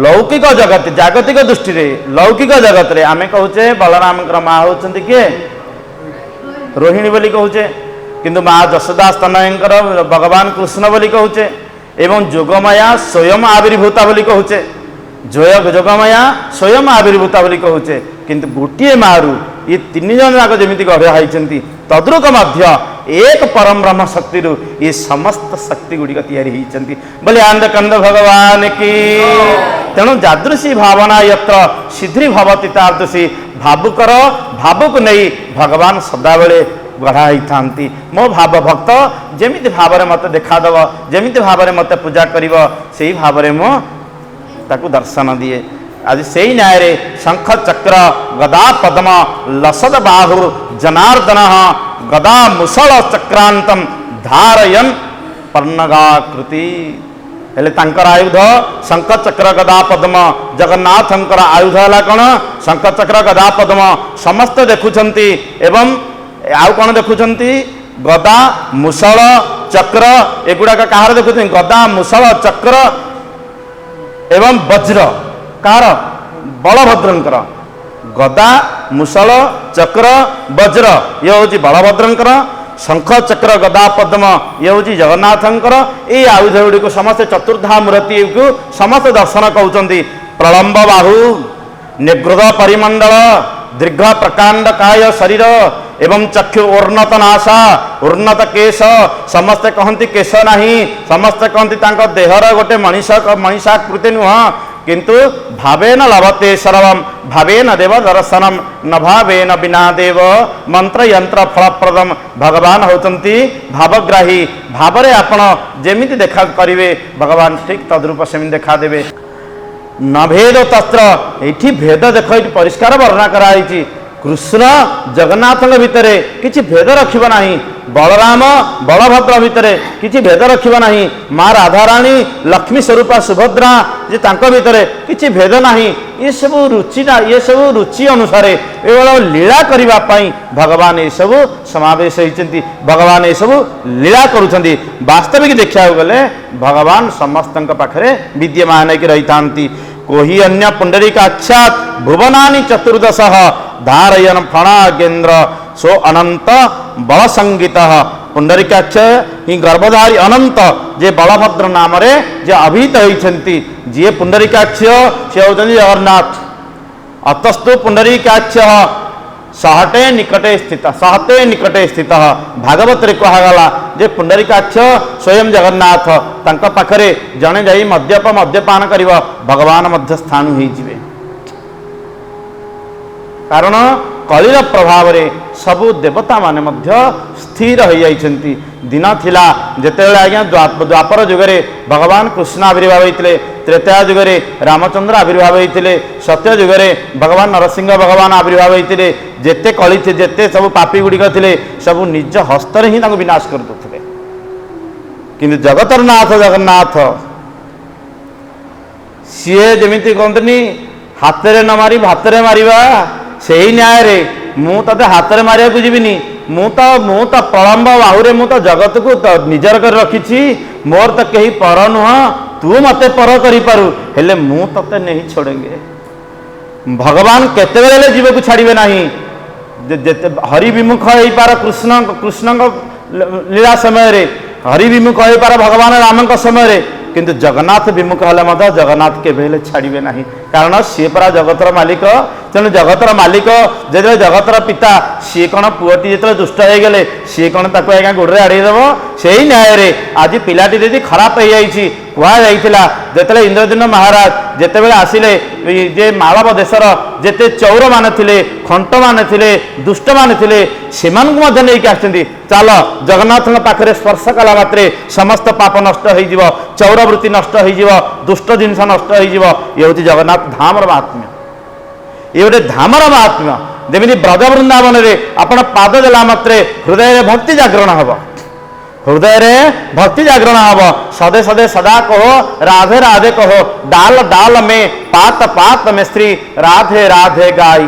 लौकिक जगत जागतिक दृष्टि रे लौकिक जगत रे आमे कहूचे बलराम माँ होचंती किए रोहिणी बोली कहूचे किंतु माँ जशोदा स्तनयंकर भगवान कृष्ण बोली कहूचे एवं जोगमाया स्वयं आविर्भूता बोली कहूचे जोगमाया स्वयं आविर्भूता बोली कहूचे किंतु गोटे मारू ये तीन जन जाक जमी गढ़ी तद्रुक मध्य एक परम ब्रह्म शक्ति ये समस्त शक्ति गुड़िक तैयारी बोले आंद कंद भगवान की तेणु जादृशी भावना यत्र सिद्धि भवती तादृशी भावुकर भावुक नहीं भगवान सदाबले गढ़ा ही मो भाव भक्त जमी भाव में मत देखादब जमी भाव में मत पूजा कर से भाव में मो ताकू दर्शन दिए आज से ही न्याय रे शंख चक्र गदा पद्म लसद बाहु जनार्दन गदा मुसल चक्रांतम धारयन पर्णगाकृति हेले तांकर आयुध शंख चक्र गदा पद्म जगन्नाथंकर आयुध है कौन शंख चक्र गदा पद्म समस्त देखुंती एवं आउ कौन देखुंती गदा मुसल चक्र एगुड़ाक कहार देखुं गदा मुसल चक्र एवं वज्र कार बलभद्रंकर गदा मुसल चक्र वज्र ये हूँ बलभद्रंकर शंख चक्र गदा पद्म ये हूँ जगन्नाथंकर ये आयुध गुड़िक समस्ते चतुर्धा मूर्ति को समस्त दर्शन कहते प्रलंब बाहु निगृद परिमंडल दीर्घ प्रकांड काय शरीर एवं चक्षु उन्नत नासा उन्नत केश समस्ते कहती केश नहीं समस्ते कहती देहर गोटे मनीषाकृति नुह किंतु भावेन लभते सर्वं भावेन देव दर्शनम न भावेन बिना देव मंत्र यंत्र फलप्रदम भगवान होचंती भावग्राही भावरे आपण जेमिति देखा करिवे भगवान ठीक तद्रूप सेमिति देखा देवे न भेद तत्र एठी भेद देख परिष्कार वर्णना कराई कृष्ण जगन्नाथ भितर किछि भेद रखिब नाही बलराम बलभद्र भितर किछि भेद रखिब नाही माँ राधाराणी लक्ष्मी स्वरूपा सुभद्रा जे तांको भितर किछि भेद नाही ये सब रुचिटा ये सब रुचि अनुसार एवं लीला करबा पई भगवान ये सब समावेश होइचंती भगवान ये सब लीला करूछंती वास्तविक देखा गले भगवान समस्तंक पाखरे विद्यमान कि रही थांती कोही अन्य पुंडरीकाक्षात् भुवनानि चतुर्दश धारयन फणागेन्द्र सो अनंत बल संगीत पुंडरीकाक्ष ही गर्भधारी अनंत जे बलभद्र नाम रे जे अभिहित होइछंती जे पुंडरीकाक्ष से होचंती जगन्नाथ अतस्तु पुंडरीकाक्ष सहटे निकटे स्थित भागवत रे कहगला जे पुंडरीकाक्ष स्वयं जगन्नाथ तांका पाखरे जणे जाई मद्यपान करिवो भगवान मध्य स्थान होई जिवे कारण कलिर प्रभाव रे सबु देवता माने मध्य स्थिर हो जाइछंती दिन थिला जेतेबेले आज्ञा द्वापर जुगरे भगवान कृष्ण आविर्भाव होइतिले त्रेता जुगरे रामचंद्र आविर्भाव होइतिले सत्य जुगरे भगवान नरसिंह भगवान आविर्भाव होइतिले जेते कली थे जेते सब पापी गुड़िक थिले सब निज हस्तर ही तांको विनाश कर दउथिले किंतु जगतर नाथ जगन्नाथ सीए जेमिति कहतनी हाथ न मारी भात रे मारिबा सही न्याय रे मु तते हाथ रे मारिया को जीविनी मु तो प्रलंब बाहुरे मु तो जगत को तो निजर कर रखी मोर तो कहीं पर नुह तू मते पर करि पारु हेले मु तते नहीं छोड़ेंगे भगवान केते बेले जीव को छाड़िबे नाही जेते हरि विमुख होई पार कृष्ण लीला समय रे हरि विमुख होई पार भगवान राम समय रे किंतु जगन्नाथ विमुख हेले जगन्नाथ के बेले छाड़िबे नाही कारण सी परा जगतर मालिक तेणु जगतर मालिक जो जगतर पिता सी कौन पुअटी जो दुष्ट हो गले सी कौन ताको आज्ञा गोड़े आड़ेदेव से ही न्याय रे आज पिलाटी यदि खराब हो जाइए कहला जिते इंद्रदीन महाराज जिते आसिले जे मालव देशर जेते चौर मान थिले खंट मान थिले दुष्ट मान थिले सेमानकु मध्य नेइक आछंती चल जगन्नाथ पाखरे स्पर्श कला मात्रे समस्त पाप नष्ट हो जिवो चौर वृत्ति नष्ट हो जिवो दुष्ट जिनस नष्ट हो जिवो ये हूँ जगन्नाथ धामर महात्म्य ये गोटे धामर महात्म्य जमी ब्रज वृंदावन रे आपण पाद देला मात्रे हृदय भक्ति जागरण हब हृदय रे भक्ति जागरण हब सदे सदे सदा कहो राधे राधे कहो डाल डाल में पात पात में श्री राधे राधे गाई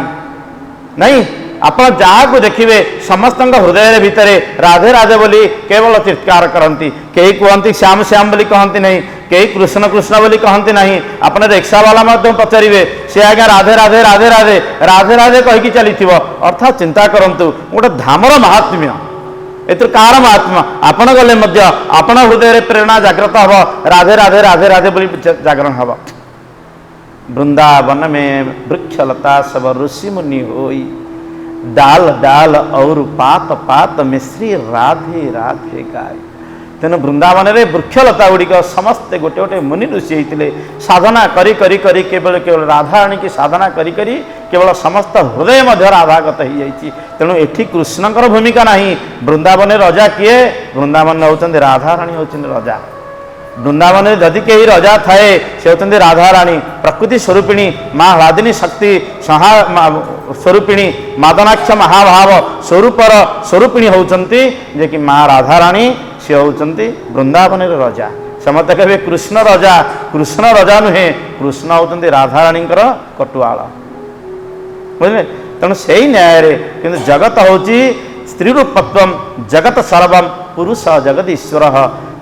नहीं आप जहाँ को देखिए समस्त हृदय भितर राधे राधे बोली केवल चित्कार करती कई कहती श्याम श्याम बोली कहती नहीं कई कृष्ण कृष्ण बोली कहती नहीं आपने रिक्शा वाला पचारे सी आज्ञा राधे राधे राधे राधे राधे राधे कहीकि चली अर्थात चिंता करूँ गोटे धामर महात्म्य एतर कार महात्मा आपण गले मध्य आपण हृदय प्रेरणा जागृत हब राधे राधे राधे राधे बोली जागरण हब वृंदावन में वृक्षलता सब ऋषि मुनि होई डाल डाल और पात पात में श्री राधे राधे गाय तेणु वृंदावन में वृक्षलता गुड़िक समस्ते गोटे गोटे मुनि ऋषि होते साधना करी करी करी केवल केवल राधाराणी की साधना करी करी केवल समस्त हृदय मध्य राधागत हो जाइए तेणु एठी कृष्णकर भूमिका नहीं वृंदावन रजा किए वृंदावन होती राधाराणी होती रजा वृंदावन में जदि कहीं रजा थाए से होती राधाराणी प्रकृति स्वरूपिणी माँ हलादिनी शक्ति स्वरूपिणी मादनाक्ष महाभाव स्वरूपर स्वरूपिणी होउचंती जे कि माँ राधाराणी सी होउचंती वृंदावन रजा समस्त कहे कृष्ण रजा नुहे कृष्ण होउचंती राधाराणी कटुआल बुझे तेणु से न्याय किंतु जगत होची स्त्री रूपत्व जगत सर्वम पुरुष जगत ईश्वर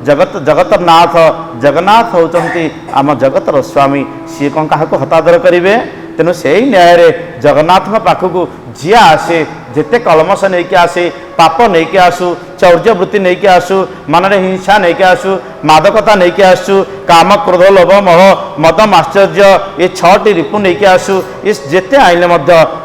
जगतनाथ जगन्नाथ होचंती आम जगतर स्वामी सी कौन क्या हतादर करेंगे तेणु से न्याय जगन्नाथ पाखक जी आसे जिते कलमश नहीं कि आसे पाप नहीं कि आसु चौर्यवृत्ति नहीं कि आसु मन में हिंसा नहीं कि आसु मादकता नहीं कि आसु काम क्रोध लोभ मोह मदम आश्चर्य ये छटी रिपु नहीं कि आसु इस जेते आइले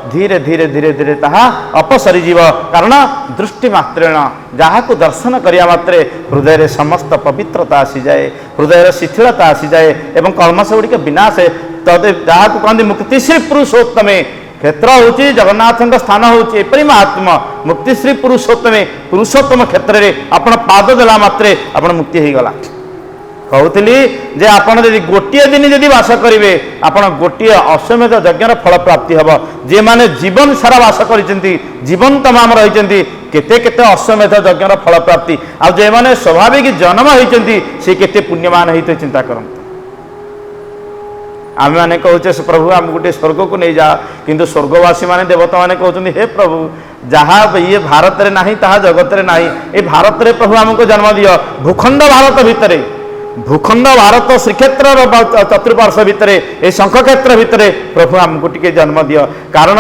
धीरे धीरे धीरे धीरे ताहा अपसरी जीव कारण दृष्टि मात्रेण जहाँ को दर्शन करिया मात्रे हृदय समस्त पवित्रता आसी जाए हृदय शिथिलता आसी जाए एवं कलमश गुड़िक विनाश तदे जहाँ को कहते मुक्तिश्री पुरुषोत्तमे क्षेत्र हूँ जगन्नाथ स्थान हूँ एपरी महात्मा मुक्तिश्री पुरुषोत्तम क्षेत्र में आपण पाद देला मात्रे आपण मुक्ति हो गला कहूली जे आपण यदि गोटे दिन यदि वास करेंगे आपण गोटे अश्वमेध यज्ञर फल प्राप्ति हम जे माने जीवन सारा वास कर जीवन तमाम रही केते केते अश्वमेध यज्ञर फल प्राप्ति आ जे माने स्वाभाविक जन्म होती सी केते पुण्यमान होते चिंता करते आम मैंने कहचे प्रभु आम गोटे स्वर्ग को नहीं जा किंतु स्वर्गवासी माने देवता माने कहते हे प्रभु जहाँ ये भारत रे नहीं ताहा जगत रे नहीं ये भारत रे प्रभु आमको जन्म दियो भूखंड भारत भितर भूखंड भारत श्रीक्षेत्र चतुर्पार्श्व भितर ये शंख क्षेत्र भितर प्रभु आमको टिके जन्म दियो कारण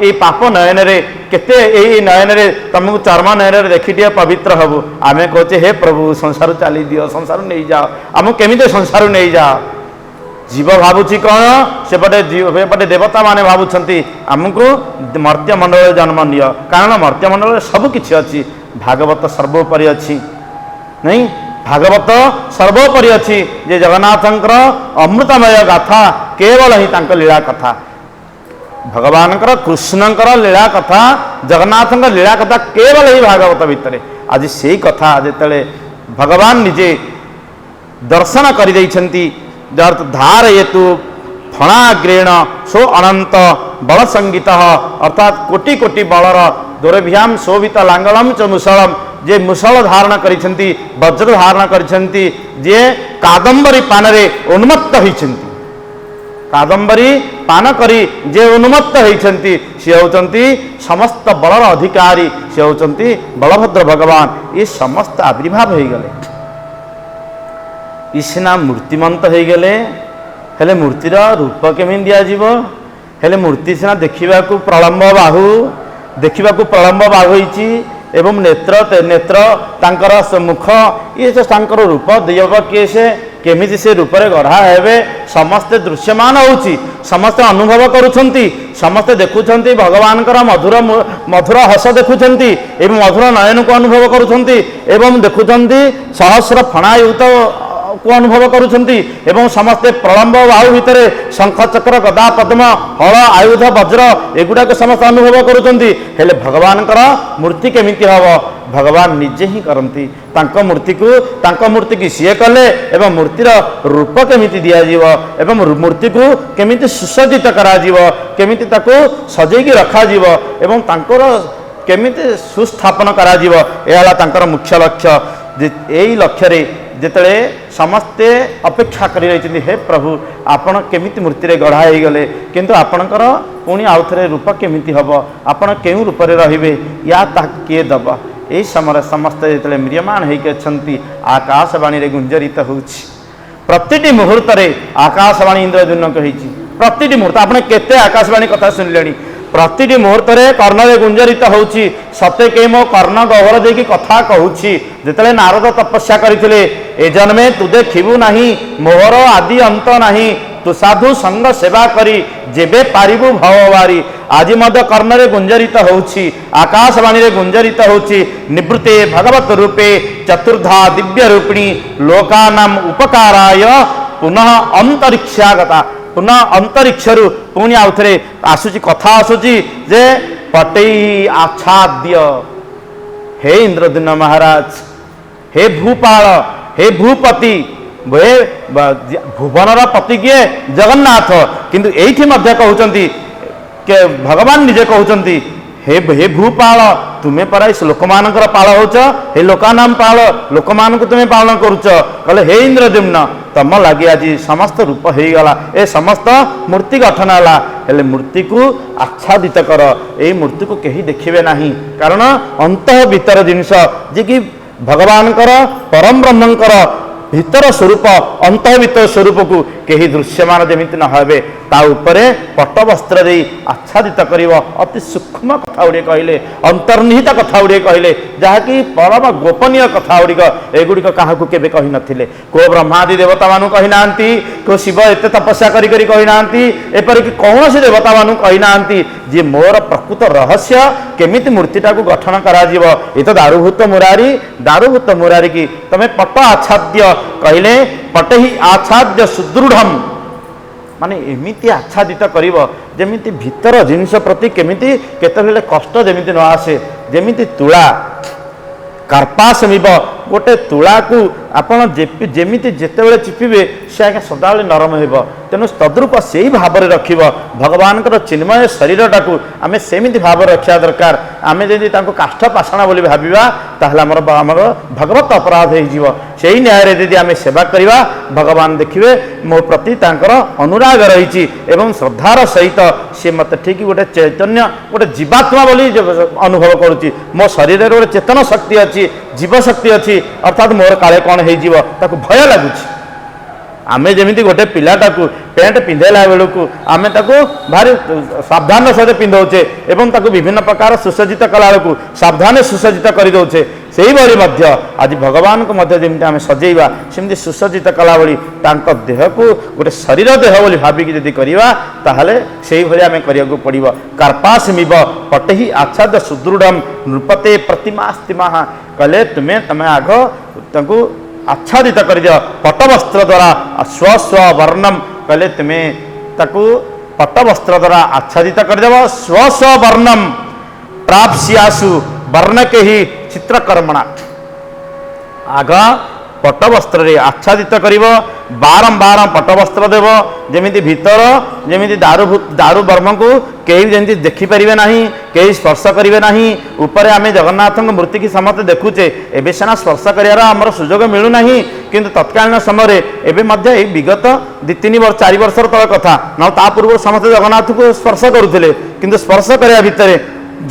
ये पाप नयन रे केते नयन रे तुमको चर्म नयन रे देखी दिए पवित्र हबु आमे कहचे हे प्रभु संसार चली दियो संसार नहीं जाओ आम केमिते संसार नहीं जाओ जीव भावुची कौन सेपटे देवता माने भावुंट आमको मर्त्य मंडल जन्म निय कारण मर्त्य मंडल सबकि अच्छी भागवत सर्वोपरि अच्छी नहीं भागवत सर्वोपरि अच्छी जे जगन्नाथंकर अमृतमय गाथा केवल ही तांको लीला कथा भगवान कृष्णंकर लीला कथा जगन्नाथ लीला कथा केवल ही भागवत भितर आज से कथा जिते भगवान निजे दर्शन कर धारयतु फणाग्रेण सो अनंत बल संगीत अर्थात कोटि कोटि बलर दोरभ्याम शोभित लांगलम च मुसलम जे मुसल धारण करिसेंती वज्र धारण करिसेंती जे कादंबरी पानरे उन्मत्त होइसेंती कादंबरी पान करी जे उन्मत्त होइसेंती से होचंती समस्त बलर अधिकारी से होचंती बलभद्र भगवान ये समस्त आविर्भाव हो गले इसिना मूर्तिमंत हो गले हेले मूर्तिर रूप केमी दिज्व हेले मूर्ति सीना देखा प्रलम्ब बाहु देखा प्रलम्ब बाहु एवं नेत्र नेत्र तांकर मुख ये तांकर रूप दियब किए से केमिति से रूप रे गढ़ा हेबे समस्ते दृश्यमान होउची समस्ते अनुभव करुछंती समस्ते देखुछंती भगवान मधुर मधुर हस देखुछंती एवं मधुर नयन को अनुभव करुछंती एवं देखुछंती सहस्र फणायुत को अनुभव करुछंती एवं समस्ते प्रलम्ब बाहु भितर शंख चक्र गदा पद्म हल आयुध वज्र एगुड़ा को समस्त अनुभव करुछंती हेले भगवान मूर्ति केमिति हब भगवान निजे ही करती मूर्ति की सीए कले एवं मूर्तिर रूप केमिति दियाजिव एवं मूर्ति को केमिति सुसज्जित कराजिव केमिति ताको सजेकी रखाजिव एवं तांकर केमिति सुस्थापन कराजिव एहाला तांकर मुख्य लक्ष्य यही लक्ष्य रे जिते समस्ते अपेक्षा कर रही हे प्रभु आपण केमिति मूर्ति रे गढ़ा हो गले किंतु आपणकर पुणी आउ थे रूप केमिति हब आपण केउं रूप रे रहिबे या ता किए दब यही समय समस्ते जिते म्रियमाण होती आकाशवाणी रे गुंजरित होउछि प्रतिटी मुहूर्त रे आकाशवाणी इंद्रधुनक होइछि प्रतिटी मुहूर्त आपण केते आकाशवाणी कथा सुनलेनी प्रतिटी मुहूर्त रे कर्ण रे गुंजरित होउछि सते के मो कर्ण गहर देकी कथा कहूछि जिते नारद तपस्या करथिले ए जन्मे तू देखिबु नाही मोहर आदि अंत नाही तू साधु संग सेवा करी जेबे पारिबु भववारी आज मध्य कर्ण रे गुंजरित होउछि आकाशवाणी रे गुंजरित होउछि निवृत्ते भगवत रूपे चतुर्धा दिव्य रूपिणी लोकानाम उपकाराय पुनः अंतरिक्षागता पुनः अंतरिक्षरु पुणी आउ थे आसुची कथा आसुची जे पटई आच्छाद्य हे इंद्रद्युम्न महाराज हे भूपाल हे भूपति हे भुवनर पति किए जगन्नाथ किंतु एठी मध्य कहउचंती के भगवान निजे कहते हे हे भूपाल तुम्हें परा लोक मानकर पाल होच हे लोकानाम पाल लोक मान तुम्हें पालन करुच कहले हे इंद्रद्युम्न तम लगे आज समस्त रूप हो गला ए समस्त मूर्ति गठन है हेले मूर्ति को आच्छादित कर ए मूर्ति को कहीं देखिए ना कारण अंत भीतर जिनस जे कि भगवान परम ब्रह्मंकर भीतर स्वरूप अंत भीतर स्वरूप को कहीं दृश्यमान जमीती न हे ताऊपरे पट्टवस्त्र दे आच्छादित कर अति सूक्ष्म कथा गुड़े कहले अंतर्निहित कथा गुड़े कहले जहाँकि परम गोपनीय कथा गुड़िक एगुड़िक क्या केवे कही नथिले को ब्रह्मादि देवता मानू कही नांती को शिव एत तपस्या करी कही नांती एपरिक कौन से देवता मानू कही नांती जे मोर प्रकृत रहस्य केमिति मूर्तिटा को गठन करा जीव ये तो दारुभूत मुरारी की तमें पट्ट आच्छाद्य कहले पटे ही आच्छाद्य सुदृढ़ माने एमिति आच्छादित करिव जेमिति भीतर जिनिस प्रति केमिति केतबेले कष्ट जेमिति न आसे जेमिति तुला कार्पासमिव गोटे तुला को आपण जेमिति जेतेबेले चिपिबे से आगे सदाबले नरम हेब तेणु तद्रूप से ही भाव में रख भगवान चिन्मय शरीरटा को आम सेमि भाव रखा दरकार आम जब काष्ठ पाषाण बोली भाविबा ताहले आमर भगवत अपराध हो न्याय यदि आम सेवा करवा भगवान देखिए मो प्रति अनुराग रही श्रद्धार सहित सी मत ठीक गोटे चैतन्य गोटे जीवात्मा बोली अनुभव करुच्ची मो शरीर गोटे चेतन शक्ति अच्छी जीव शक्ति अच्छी अर्थात मोर काले कौन हो भय लगुच आमे जमीती गोटे पिलाटा को पैंट पिंधेला बेलू आमे ताको भारी सावधान सहित पिंधौचे एवं ताको विभिन्न प्रकार सुसज्जित कला को सावधान सुसज्जित करदे से ही मध्य आज भगवान को मध्य जमी आम सजेवा सेमती सुसज्जित कला भली देह को गोटे शरीर देह बोली भाविकी जदि करवा ताहले से ही आम करने पड़ो कार्पासमिव पटे ही आच्छाद सुदृढ़ नृपते प्रतिमास्तिमा कहले तुम्हें आग आच्छादित कर दियो पट्टवस्त्र द्वारा स्व स्व वर्णम कहले तुम्हें ताकू पट्टवस्त्र द्वारा आच्छादित करदेव स्व स्व वर्णम प्राप्स्यासु वर्ण के ही चित्रकर्मणा आग पट्टवस्त्र रे आच्छादित करिवो बारंबार पट्टवस्त्र देव जेमिति भीतर जेमिति दारू वर्म को कहीं जमी देखिपारे ना कहीं स्पर्श करेंगे ना ऊपर आम जगन्नाथ मूर्ति की समस्त देखुचे एवं सीना स्पर्श कर सुजोग मिलूना किंतु तत्कालीन समय एवं विगत 2-3 वर्ष 4 वर्ष तल कथा ना ता पूर्व समस्त जगन्नाथ को स्पर्श करुले किंतु स्पर्श करने भितर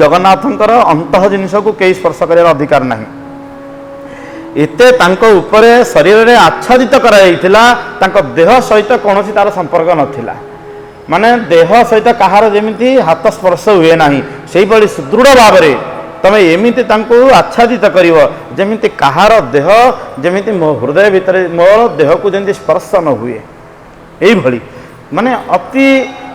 जगन्नाथंकर अंत जिनिस को कहीं स्पर्श कर अधिकार नहीं एते तांको ऊपर शरीर रे आच्छादित कराइथिला तांको देह सहित कौन तार संपर्क नथिला माने देह सहित कहार जेमिति हाथ स्पर्श हुए नाही सेही बड़ी सुदृढ़ भाव रे तमे एमिति तांको आच्छादित करिवो जेमिति कहार देह जेमिति मो हृदय भितर मोर देह को जेमिति स्पर्श न हुए एही भली माने अति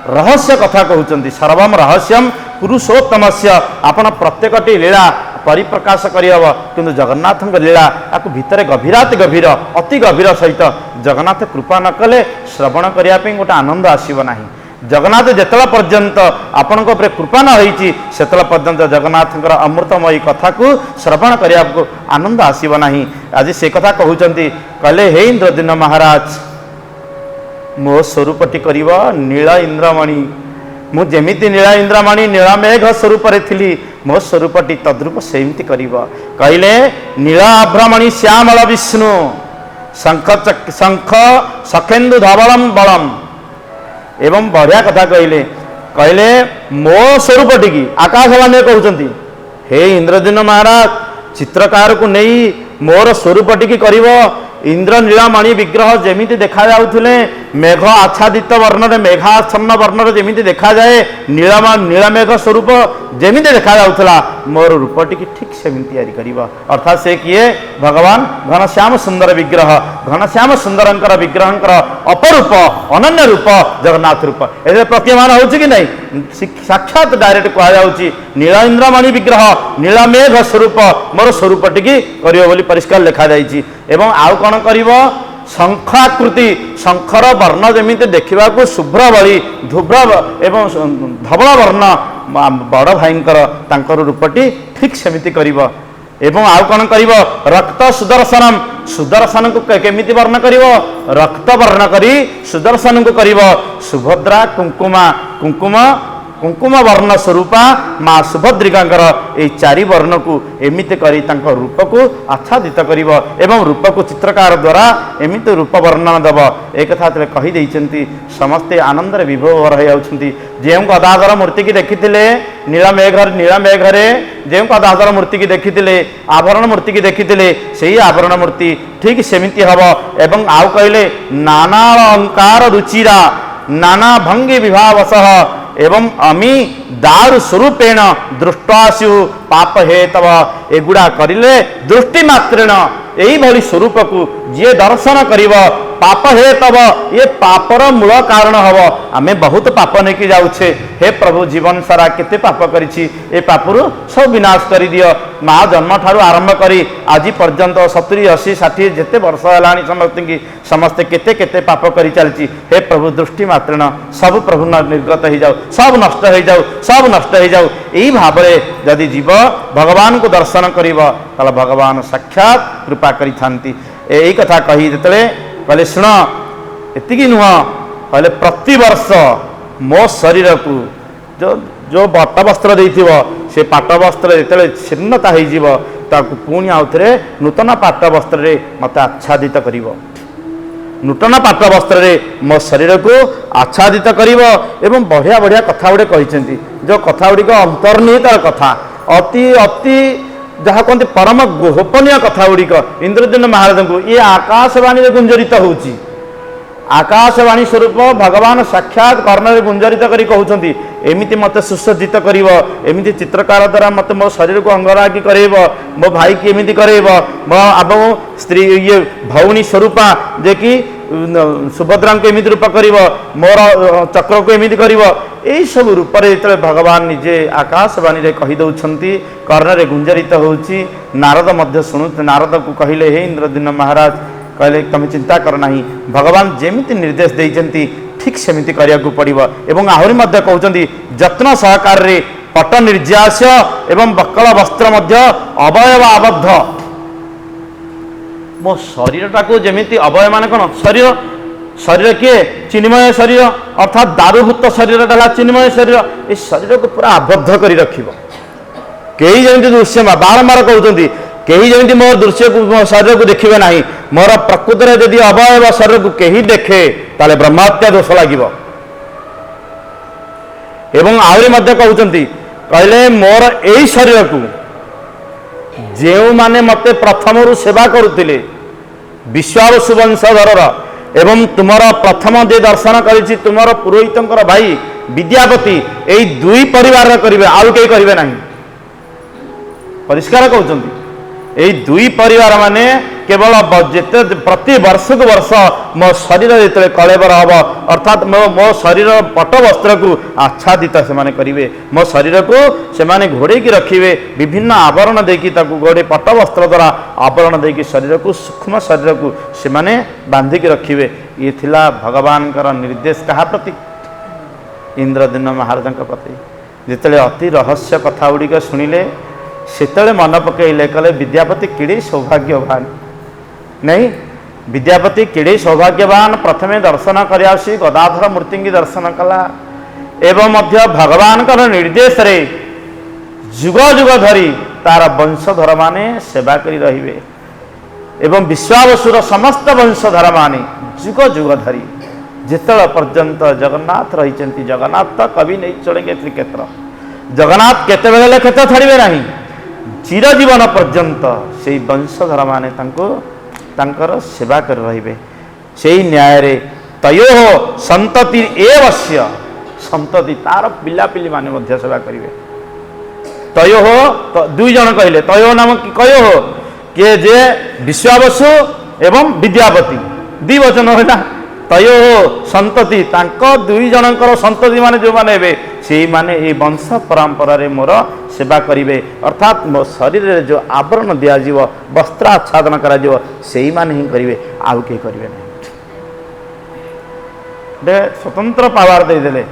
रहस्य कथा कहउचंती सर्वम रहस्यम पुरुषोत्तमस्य आपण प्रत्येकटी लीला परिप्रकाश करहब किंतु जगन्नाथ लीला आपको भितर गभीराति गभीर अति गभीर सहित जगन्नाथ कृपा न कले श्रवण करने गोटे आनंद आसब ना जगन्नाथ जिते पर्यंत आपण कृपा न होती से पर्यंत जगन्नाथ अमृतमयी कथा को श्रवण करने को आनंद आसब ना आज से कथा कहते कहले हे इंद्रद्युम्न महाराज मो स्वरूपटी कर नील इंद्रमणि मु जेमिति नीला इंद्रमणि नीलमेघ स्वरूप थी मो स्वरूपटी तद्रूप सेमती कहले नीलाभ्रमणि श्यामल विष्णु शंख सखेन्दु धवलम बलम एवं बढ़िया कथा कहले मो स्वरूपटी की आकाशवाणी कहते हे इंद्रद्युम्न महाराज चित्रकार को नहीं मोर स्वरूपटी की कर इंद्र नीलमणि विग्रह जेमिति देखा जाउथिले मेघ आच्छादित वर्ण मेघाच्छन्न वर्ण जेमिति देखा जाए नीलमेघ स्वरूप जेमिति देखा जाउथला मोर रूपटी की ठीक सेमिति तैयारी करिबा अर्थात से किए भगवान घनश्याम सुंदर विग्रह घनश्याम सुंदरंकर विग्रहंकर अपरूप अनन्य रूप जगन्नाथ रूप ए प्रतीयमान होछि कि नहीं साक्षात डायरेक्ट कहा जाउछि नील इंद्रमणि विग्रह नीलमेघ स्वरूप मोर स्वरूपटी की करियो बोली परिष्कार लिखा जाइछि एवं आउ कौन करिवो शंखाकृति शंखर वर्ण जमीती देखा शुभ्र बड़ी धुभ्र एवं धवल वर्ण बड़ भाईंकर रूपटी ठीक सेमिति करिवो एवं आउ कौन करिवो रक्त सुदर्शनम सुदर्शन को केमिति वर्ण करिवो रक्त वर्ण करी सुदर्शन को करिवो सुभद्रा कुंकुमा कुंकुम कुंकुम वर्ण स्वरूपा माँ सुभद्रिकांकर ये चारि वर्ण को एमिति करी तांको रूप को आच्छादित करिव एवं रूप को चित्रकार द्वारा एमिति रूप वर्णन देव एक कथा कही देइचंती समस्ते आनंद रे विभोर हो जाउछंती जेउ गदाधर मूर्ति की देखिथिले नीलमेघरे जेउ गदाधर मूर्ति की देखिथिले आभरण मूर्ति की देखिथिले सेही आभरण मूर्ति ठीक सेमिति हबो एवं आउ कहले नाना अलंकार रुचिरा नाना भंगी विभावसह एवं अमी दारु स्वरूपेण दृष्टासु पाप हे तब एगुड़ा करिले दृष्टि मात्रेण यही भली स्वरूप को जी दर्शन करिव पाप हे तब ये पापर मूल कारण हब आमे बहुत पाप नहीं जाऊे हे प्रभु जीवन सारा केते पाप करिछि ए पापरु सब विनाश करि दियो माँ जन्म ठारू आरंभ करी आज पर्यंत 70 80 60 जेते वर्ष हेलानी समस्ते केते केते पाप करि चलछि हे प्रभु दृष्टि मात्रेण सब प्रभु निर्गत हो जाऊ सब नष्ट हो जाऊ सब नष्ट हो जाऊ यही भाव जदि जीव भगवान को दर्शन करिव ताले भगवान साक्षात कृपा करि थांती यही कथा कही जेतले कहले शुण एतिकी नुह कहले प्रतिवर्ष मो शरीर को जो जो पट्ट वस्त्र देइथिव से पाट वस्त्र जेतले छिन्नता हो जीव ताकू पुणी आउ थे नूतन पाट वस्त्र रे मते आच्छादित करिव नूतन पाट वस्त्र रे मो शरीर को आच्छादित करिव एवं बढ़िया बढ़िया कथा गुड़े कहिसेंती जो कथा गुड़िक अंतर्निहित कथा अति अति जहाँ कहते परम गोपनीय कथा गुड़िक इंद्रद्युम्न महाराज को ये आकाशवाणी गुंजरित होउची आकाशवाणी स्वरूप भगवान साक्षात कर्ण गुंजरित करी कहउछंती एमिति मते सुसज्जित करिव एमिति चित्रकार द्वारा मते मो शरीर को अंगरागी करेब मो भाई की एमिति करेब मो अब स्त्री ये भौणी स्वरूपा जे कि सुभद्रा को एमिति रूप करिव मोर चक्र को एमिति करिव यही सब रूप जो भगवान निजे आकाशवाणी रे कही दउछंती कर्ण रे गुंजरित होउची नारद मध्य शुणु नारद को कहिले हे इंद्रद्युम्न महाराज कहले तुम चिंता कर नहीं भगवान जेमिति निर्देश देइचंती ठीक सेमिति करिया को पड़िबो एवं आहुरी मध्य कहउचंती यत्न सहकार रे पट निर्यास एवं बक्कल वस्त्र मध्य अवयव आबद्ध मो शरीर टाको जेमिति अवयव माने कोन शरीर शरीर किए चिन्मय शरीर अर्थात दारुभूत शरीर डाला चिन्मय शरीर ए शरीर को पूरा आबद्ध करी रखिबो कई जेमिति दृश्य बारंबार कहउचंती कहीं जमी मोर दृश्य को मो शरीर को देखिए ना मोर प्रकृत में जदि अवयव शरीर को कहीं देखे ताले ब्रह्महत्या दोष लगे एवं आहरी मध्य कहते कहले मोर यही शरीर को जो माने मते प्रथम सेवा करुले विश्वावसु वंशधर एवं तुमर प्रथम जे दर्शन करी तुमर पुरोहित भाई विद्यापति यही दुई परिवार करेंगे आउ कहीं करेंगे ना परिष्कार कहते यही दुई परिवार माने केवल जिते प्रति वर्ष को वर्ष मो शरीर जिते कलेबर हम अर्थात मो शरीर पट वस्त्र को आच्छादित से करेंगे मो शरीर को से घोड़े रखिए विभिन्न आवरण देकी घोड़े पट वस्त्र द्वारा आवरण देकी शरीर को सूक्ष्म शरीर को से बांधिकी रखिए ये थिला भगवान निर्देश क्या प्रति इंद्रद्युम्न महाराज प्रति जिते अति रहस्य कथा गुड़िक शुणिले सेतले मन पकईले कहले विद्यापति किड़े सौभाग्यवान नहीं विद्यापति किड़े सौभाग्यवान प्रथमे दर्शन करियासी गदाधर मूर्ति की दर्शन कला एवं मध्य भगवान निर्देश रे जुग जुग धरी तार वंशधर माने सेवा करी रहिबे एवं विश्वावसुर समस्त वंशधर माने जुग जुग धरी जितल पर्यंत जगन्नाथ रही जगन्नाथ तो कभी नहीं चलेंगे श्रीक्षेत्र जगन्नाथ केते बेले क्षेत्र छाड़िबे नहीं चिरजीवन पर्यंत से वंशधर माने तांकर सेवा कर रहिबे सेही न्याय रे तयो संतति एवस्य संतति तार पिलापिली माने मध्य सेवा करिवे तयो दुई जन कहले तयो नाम कयो के जे विश्वावसु एवं विद्यापति दी वचन होला तयो संतति तांको दुई जनकर संतति माने जो माने हेबे से माने ए वंश परंपरा रे मोर सेवा करिवे अर्थात मो शरीर रे जो आवरण दिया जीव वस्त्र आच्छादन करा जीव सेही माने ही करिवे आउ के करिवे नहीं दे स्वतंत्र पावर दे देले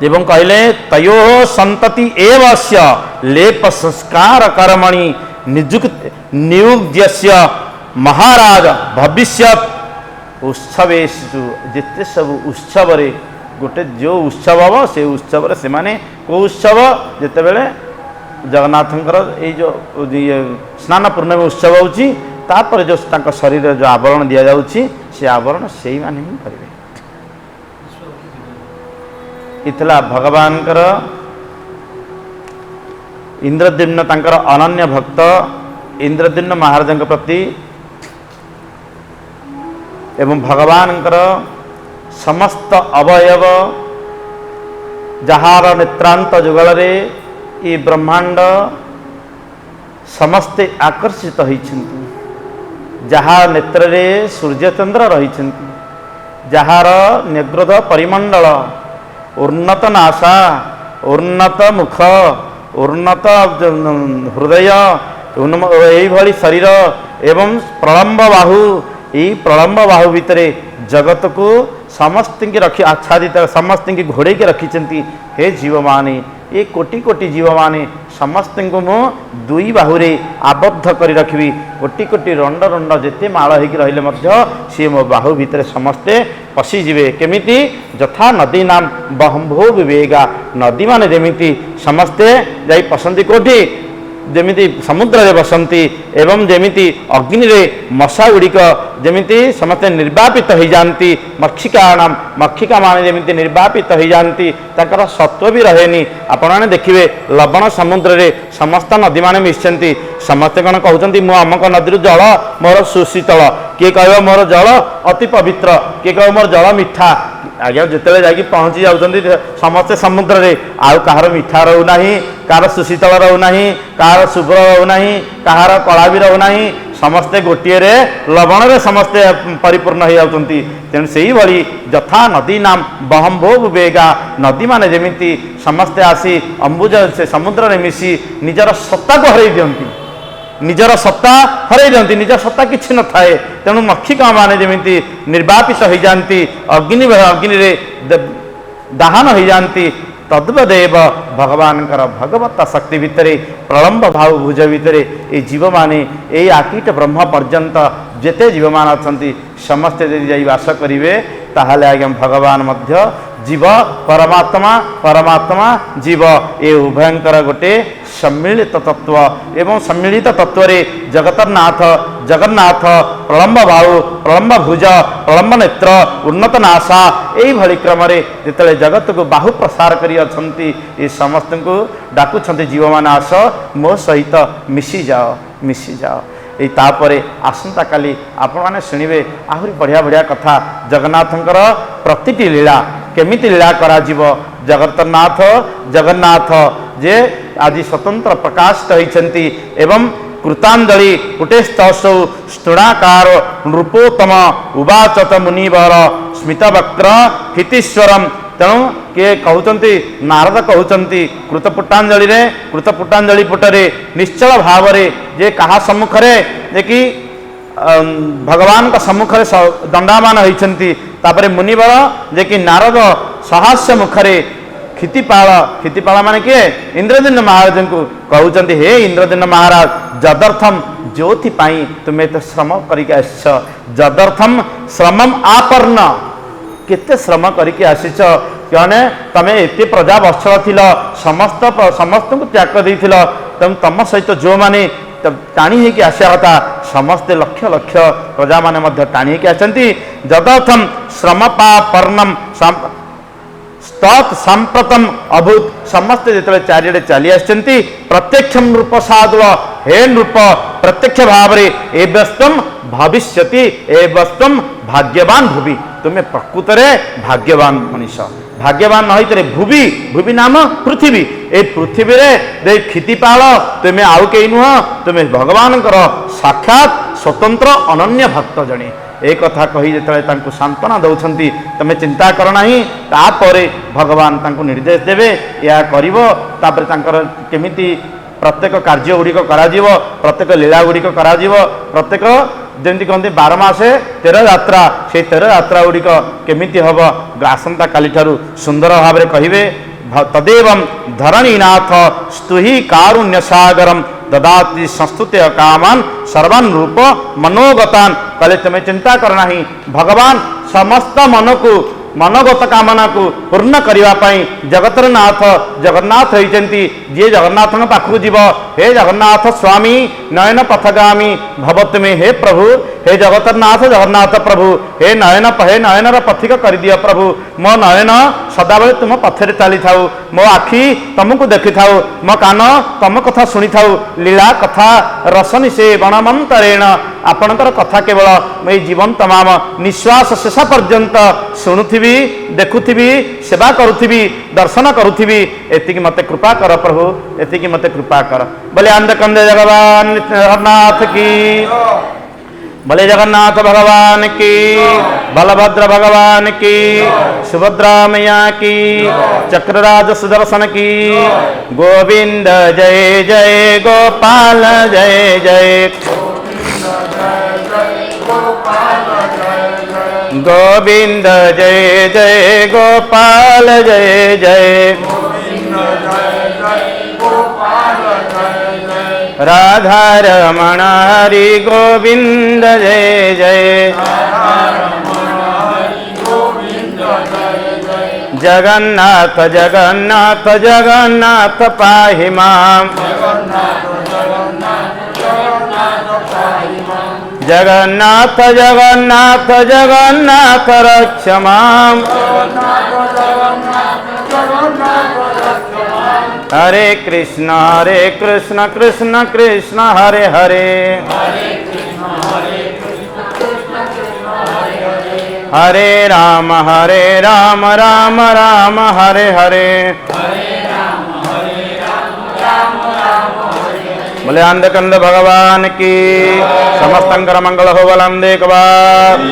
एवं कहले तयो संतति एवस्य लेप संस्कार कर्मणि नियुक्त नियुज्यस्य महाराज भविष्यत उत्सवेषु जिते सब उत्सव गोटे जो उत्सव हम से उत्सव से माने को उत्सव जिते बड़े जगन्नाथंकर जो ये स्नान पूर्णिमा उत्सव होची तापर जो तांका शरीर जो आवरण दिया जाउची से आवरण से ही माने ही करेंगे। इतला भगवान कर इंद्रद्युम्न तांकर अनन्य भक्त इंद्रद्युम्न महाराज प्रति एवं भगवान समस्त अवयव जहार नेत्रांत जुगल ये ब्रह्मांड समस्ते आकर्षित होइछन्ति जहा नेत्र रे सूर्यचंद्र रही जहार निग्रोध परिमंडल उन्नत नासा उन्नत मुख उन्नत हृदय यही शरीर एवं प्रलंब बाहु यही प्रलंब बाहु भितर जगत को समस्त की रखी आच्छादित समस्त की घोड़े के रखी हे जीव माने ये कोटि कोटि जीव माने समस्त को मु दुई बाहुरे आबद्ध कर रखी कोटि कोटि रंड रंड जिते माड़ हो रही सी मो बाहु भितर समस्ते पशिजे केमिति यथा नदी नाम बहम्भो विवेगा नदी माने जेमिति समस्ते जाई पसंदी कोठी जेमिति समुद्र रे बसंती एवं जेमिति अग्नि रे मशा गुड़िक जेमिति समस्ते निर्वापित हो जाती मक्षिका माने जेमिति निर्वापित हो जाती ताकर सत्व भी रहेनी आपण माने देखिबे लवण समुद्र रे समस्त नदी माने मिशंती समस्ते कौन कहउचंती मु अमक नदी जल मोर सुशीतल किए कहबो मोर जल अति पवित्र किए कहबो मोर जल मिठा आज्ञा जिते जाकि पहुँची जाउचंती समस्ते समुद्र रे आउ कहार मिठा रहूना कहार सुशीतल रहूना कहार शुभ्र रहूना कहार कला भी रहूना समस्ते गोटे रे लवण रे समस्ते परिपूर्ण हो जाउचंती तेणु से ही भली यथा नदी नाम बहम्भो विवेगा नदी माने जेमिति समस्ते आसी अंबुज से समुद्र रे मिसी निजर सत्ता को हरई दियंती निजर सत्ता हरई दियंती निजर सत्ता किछि न थाए तेणु मक्षिका माने जेमिति निर्वापित हो जाती अग्नि रे दाहन हो जाती तद्वदेव भगवान भगवत शक्ति भितर प्रलंब भाव भुज भितर ये जीव माने ये आकीट ब्रह्म पर्यंत जेते जीव मान अच्छा समस्ते यदि जाई वास करेंगे ताहले आज्ञा भगवान मध्य जीव परमात्मा परमात्मा जीव ये उभयंकर गोटे सम्मिलित तत्व एवं सम्मिलित तत्व रे जगतनाथ जगन्नाथ प्रलंब भाव प्रलंब भुज प्रलंब नेत्र उन्नत नासा यही भली क्रम जिते जगत को बाहु प्रसार करी ये समस्त को डाकुछंती जीव मान आस मो सहित मिसी जाओ यही तापर आसंता काली आपण मैंने शुणवे आहरी बढ़िया बढ़िया कथा जगन्नाथंकर प्रतिटी लीला केमिति लीला करा जीवो जगन्नाथ जगन्नाथ जे आज स्वतंत्र प्रकाशित होइछन्ति एवं कृतांजलि कुटेस्तौ स्तुणाकार नृपोत्तम उवाचत मुनिवर स्मितवक्र हितीश्वरम तेणु किए कहते नारद कहते कृतपुटांजलि पुटरे निश्चल भाव जे कहा सम्मुखरे जे कि भगवान का सम्मुखरे दंडामान होइछन्ति तापरे मुनिवर जे कि नारद सहास्य मुखरे क्षितिपाल माने किए इंद्रद्युम्न महाराज को कहते हे इंद्रद्युम्न महाराज जदर्थम ज्योति पाई तुम्हें तो श्रम करके आस जदर्थम श्रमम आपर्ण केते श्रम करके आसीच कहने तमें एते प्रजा वत्सल थिल समस्त को त्याग देथिल तम तम सहित जो माने टाणी होगी आसिया कथा समस्ते लक्ष लक्ष प्रजा माने मध्य टाणी होगी आसती जदर्थम श्रम पापर्णम तत् सांप्रतम अभूत समस्ते जिते चारिड़े चली आसती प्रत्यक्ष नृप साधु हे नृप प्रत्यक्ष भाव ए व्यस्तम भविष्यति ए व्यस्तम भाग्यवान भुवि तुम्हें प्रकृत भाग्यवान मनीष भाग्यवान नई भुवि भुवि नाम पृथ्वी ए पृथ्वी रे क्षितिपाल तुम्हें आउ कई नुह तुम्हें भगवान साक्षात स्वतंत्र अनन्य भक्त जड़े एक कथा कही जो सांत्वना दौरान तुम्हें चिंता करना तापर भगवान तांको निर्देश देवे या कर केमिति प्रत्येक कार्य गुड़िक प्रत्येक लीला गुड़िक प्रत्येक जमी कहते 12 मासे 13 यात्रा से 13 यात्रा गुड़िक केमिति हम आसंता काली ठारू सुंदर भाव कहे तदेव धरणीनाथ स्तुहि कारुण्य सागरम ददाति संस्तुत्य कामान सर्वान रूप मनोगतान कले तुम्हें चिंता करना ही भगवान समस्त मन को मनोगत कामना को पूर्ण करने जगतर नाथ जगन्नाथ होती जी जगन्नाथ पाखक जीव हे जगन्नाथ स्वामी नयन पथगामी भवत में हे प्रभु हे जगतर नाथ जगन्नाथ प्रभु हे नयन पथिक कर दिय प्रभु मो नयन सदाबले तुम पथरे चली थाउ मो आखि तुमको देखि थाउ मो कान तुम कथा शुणी थाउ लीला कथा रसनी से गणमंतरेण आपणकर कथा केवल मैं जीवन तमाम निश्वास शेष पर्यंत शुणुथी देखुथी सेवा करुथी दर्शन करुथी एति मते कृपा कर प्रभु एति मते कृपा कर बोले आंध कंदे भगवान जगन्नाथ की बोले जगन्नाथ भगवान की बलभद्र भगवान की सुभद्रा मैया की चक्रराज सुदर्शन की गोविंद जय जय गोपाल जय जय गोविंद जय जय गोपाल जय जय राधा रमण हरि गोविंद जय जय जगन्नाथ जगन्नाथ जगन्नाथ पाहि मां जगन्नाथ जगन्नाथ जगन्नाथ रक्ष मां हरे कृष्ण कृष्ण कृष्ण हरे हरे हरे राम राम राम हरे हरे बोले आंधकंद भगवान की समस्तंकर मंगल हो बलंदे कबार।